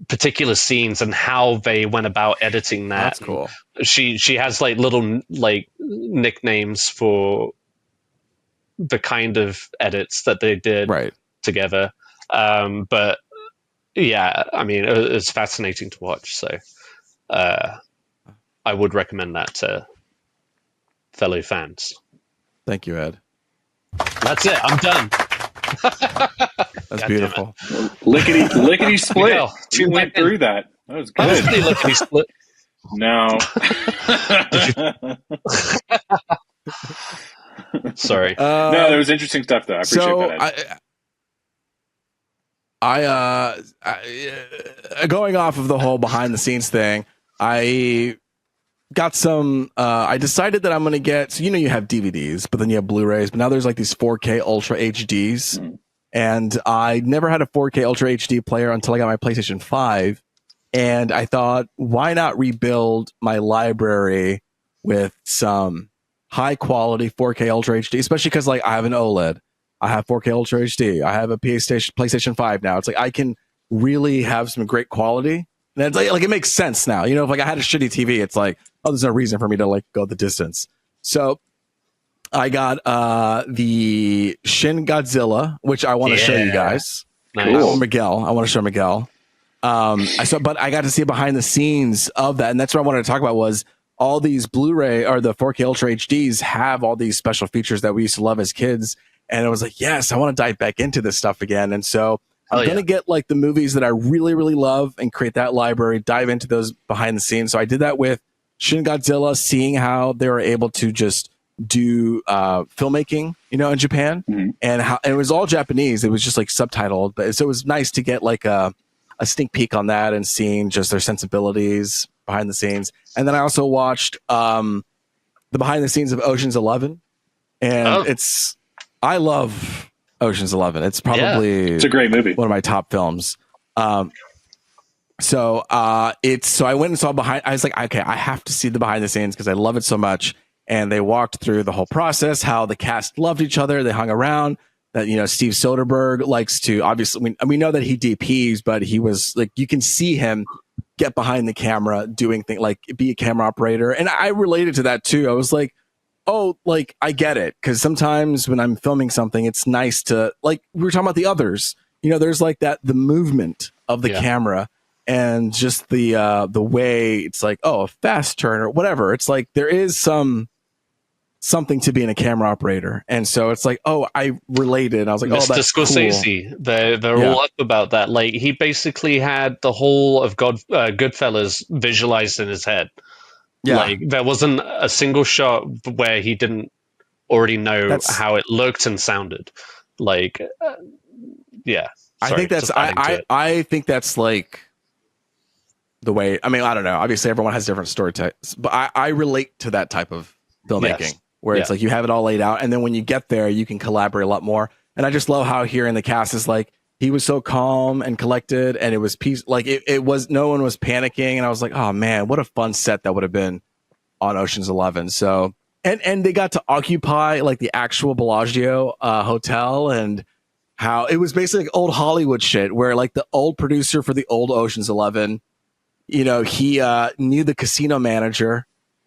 particular scenes and how they went about editing that. That's cool. She has like little like nicknames for the kind of edits that they did together. But yeah, I mean, it's fascinating to watch. So I would recommend that to fellow fans. Thank you, Ed. That's it. I'm done. That's beautiful. Lickety split. We went through that. That was good. That was pretty lickety split. No. Sorry. No, there was interesting stuff though. I appreciate that. I going off of the whole behind the scenes thing, I got some. I decided that I'm going to get. So you have DVDs, but then you have Blu-rays. But now there's like these 4K Ultra HDs, and I never had a 4K Ultra HD player until I got my PlayStation 5, and I thought, why not rebuild my library with some high quality 4K Ultra HD, especially because like I have an OLED. I have 4K Ultra HD. I have a PlayStation 5 now. It's like I can really have some great quality. And it's like it makes sense now. If like I had a shitty TV, it's like, oh, there's no reason for me to like go the distance. So I got the Shin Godzilla, which I want to show you guys. Nice. Miguel. I want to show Miguel. But I got to see behind the scenes of that. And that's what I wanted to talk about was all these Blu-ray or the 4K Ultra HDs have all these special features that we used to love as kids. And I was like, yes, I want to dive back into this stuff again. And so I'm going to get like the movies that I really, really love and create that library, dive into those behind the scenes. So I did that with Shin Godzilla, seeing how they were able to just do filmmaking, in Japan, and how and it was all Japanese. It was just like subtitled, but so it was nice to get like a sneak peek on that and seeing just their sensibilities behind the scenes. And then I also watched the behind the scenes of Ocean's 11, and I love Ocean's 11. It's probably it's a great movie, one of my top films. So I went and saw behind. I was like, okay, I have to see the behind the scenes because I love it so much. And they walked through the whole process, how the cast loved each other. They hung around. That Steve Soderbergh likes to obviously. We know that he DPs, but he was like you can see him get behind the camera doing things like be a camera operator. And I related to that too. I was like, oh, like I get it because sometimes when I'm filming something, it's nice to like we were talking about the others. There's like the movement of the camera. And just the way it's like, oh, a fast turn or whatever. It's like there is something to being a camera operator. And so it's like, oh, I related. I was like, Mr. oh, that's Scorsese. cool. They're all up about that. Like he basically had the whole of Goodfellas visualized in his head. Yeah. Like there wasn't a single shot where he didn't already know how it looked and sounded. Like, yeah. Sorry, I think that's like the way, I mean, I don't know. Obviously, everyone has different story types, but I relate to that type of filmmaking where it's like you have it all laid out. And then when you get there, you can collaborate a lot more. And I just love how here in the cast is like, he was so calm and collected and it was peace. Like it was, no one was panicking. And I was like, oh man, what a fun set that would have been on Ocean's 11. So, and they got to occupy like the actual Bellagio hotel and how it was basically like old Hollywood shit where like the old producer for the old Ocean's 11, he knew the casino manager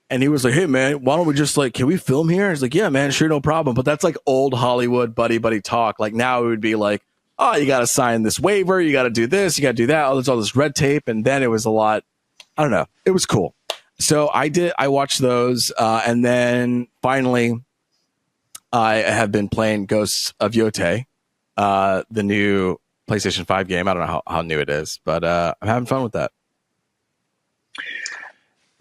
and he was like, hey man, why don't we just like, can we film here? He's like, yeah, man, sure. No problem. But that's like old Hollywood buddy talk. Like now it would be like, oh, you got to sign this waiver. You got to do this. You got to do that. Oh, there's all this red tape. And then it was a lot. I don't know. It was cool. So I watched those. And then finally I have been playing Ghosts of Yotei, the new PlayStation 5 game. I don't know how new it is, but I'm having fun with that.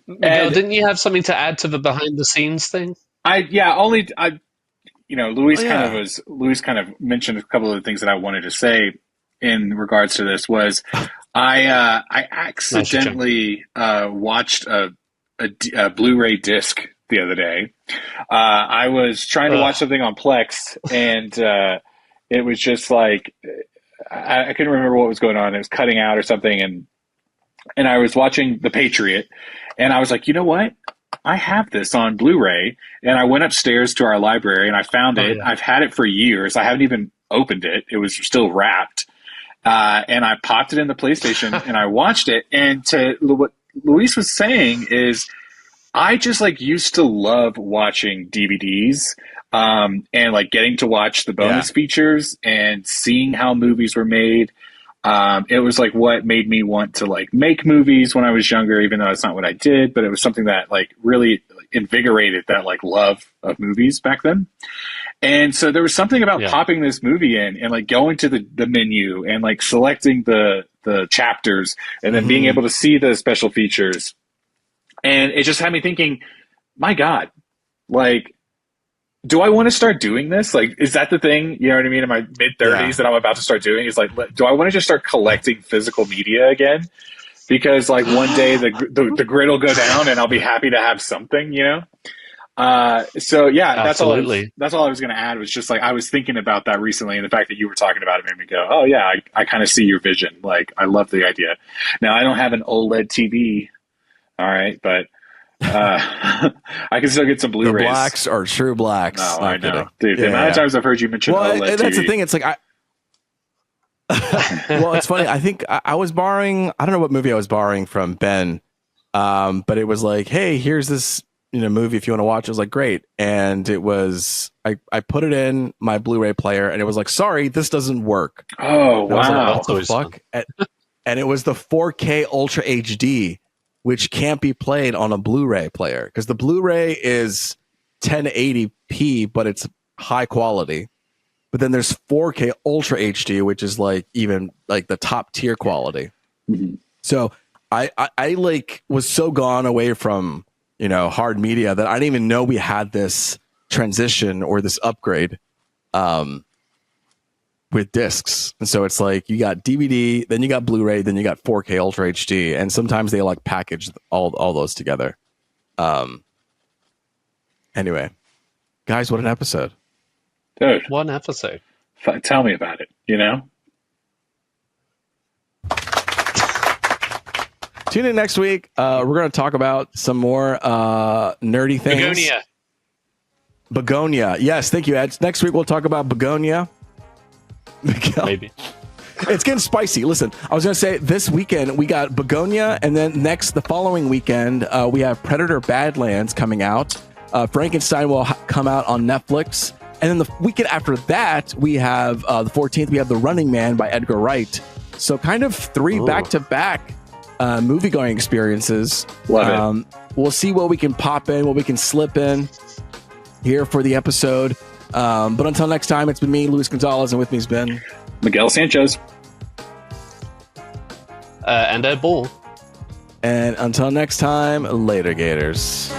Miguel, didn't you have something to add to the behind the scenes thing? Luis kind of mentioned a couple of the things that I wanted to say in regards to this was I accidentally watched a a Blu-ray disc the other day. I was trying to watch something on Plex, and it was just like I couldn't remember what was going on. It was cutting out or something, and I was watching The Patriot, and I was like, you know what? I have this on Blu-ray, and I went upstairs to our library and I found it. Yeah. I've had it for years. I haven't even opened it. It was still wrapped. And I popped it in the PlayStation and I watched it. And to what Luis was saying is I just like used to love watching DVDs, and like getting to watch the bonus features and seeing how movies were made. It was like what made me want to like make movies when I was younger, even though it's not what I did, but it was something that like really invigorated that like love of movies back then. And so there was something about popping this movie in and like going to the menu and like selecting the chapters and then being able to see the special features. And it just had me thinking, my God, like, do I want to start doing this? Like, is that the thing? You know what I mean? In my mid-30s that I'm about to start doing is like, do I want to just start collecting physical media again? Because like one day the grid will go down and I'll be happy to have something, you know? So yeah, that's all I was going to add was just like, I was thinking about that recently, and the fact that you were talking about it made me go, oh yeah, I kind of see your vision. Like, I love the idea. Now I don't have an OLED TV. All right. But I can still get some Blu-rays. The blacks are true blacks. No, I know. Dude, the amount of times I've heard you mention OLED that's TV. the thing. It's like, well, it's funny. I think I was borrowing, I don't know what movie I was borrowing from Ben. But it was like, hey, here's this, movie if you want to watch. It was like, great. And it was, I put it in my Blu-ray player and it was like, sorry, this doesn't work. Oh, wow. Like, what the fuck? And it was the 4K Ultra HD, which can't be played on a Blu-ray player because the Blu-ray is 1080p, but it's high quality. But then there's 4K Ultra HD, which is like even like the top tier quality. Mm-hmm. So I like was so gone away from, hard media that I didn't even know we had this transition or this upgrade with discs. And so it's like you got DVD, then you got Blu-ray, then you got 4K Ultra HD, and sometimes they like package all those together. Anyway, guys, what an episode. Dude, one episode. Tell me about it, Tune in next week. We're going to talk about some more nerdy things. Begonia. Yes, thank you, Ed. Next week we'll talk about Begonia. Maybe. It's getting spicy. Listen, I was going to say this weekend we got Begonia, and then the following weekend we have Predator Badlands coming out. Frankenstein will come out on Netflix. And then the weekend after that, we have the 14th, we have The Running Man by Edgar Wright. So kind of three back-to-back movie-going experiences. Love it. We'll see what we can pop in, what we can slip in here for the episode. But until next time, it's been me, Luis Gonzalez, and with me has been Miguel Sanchez. And Ed Bull. And until next time, later, Gators.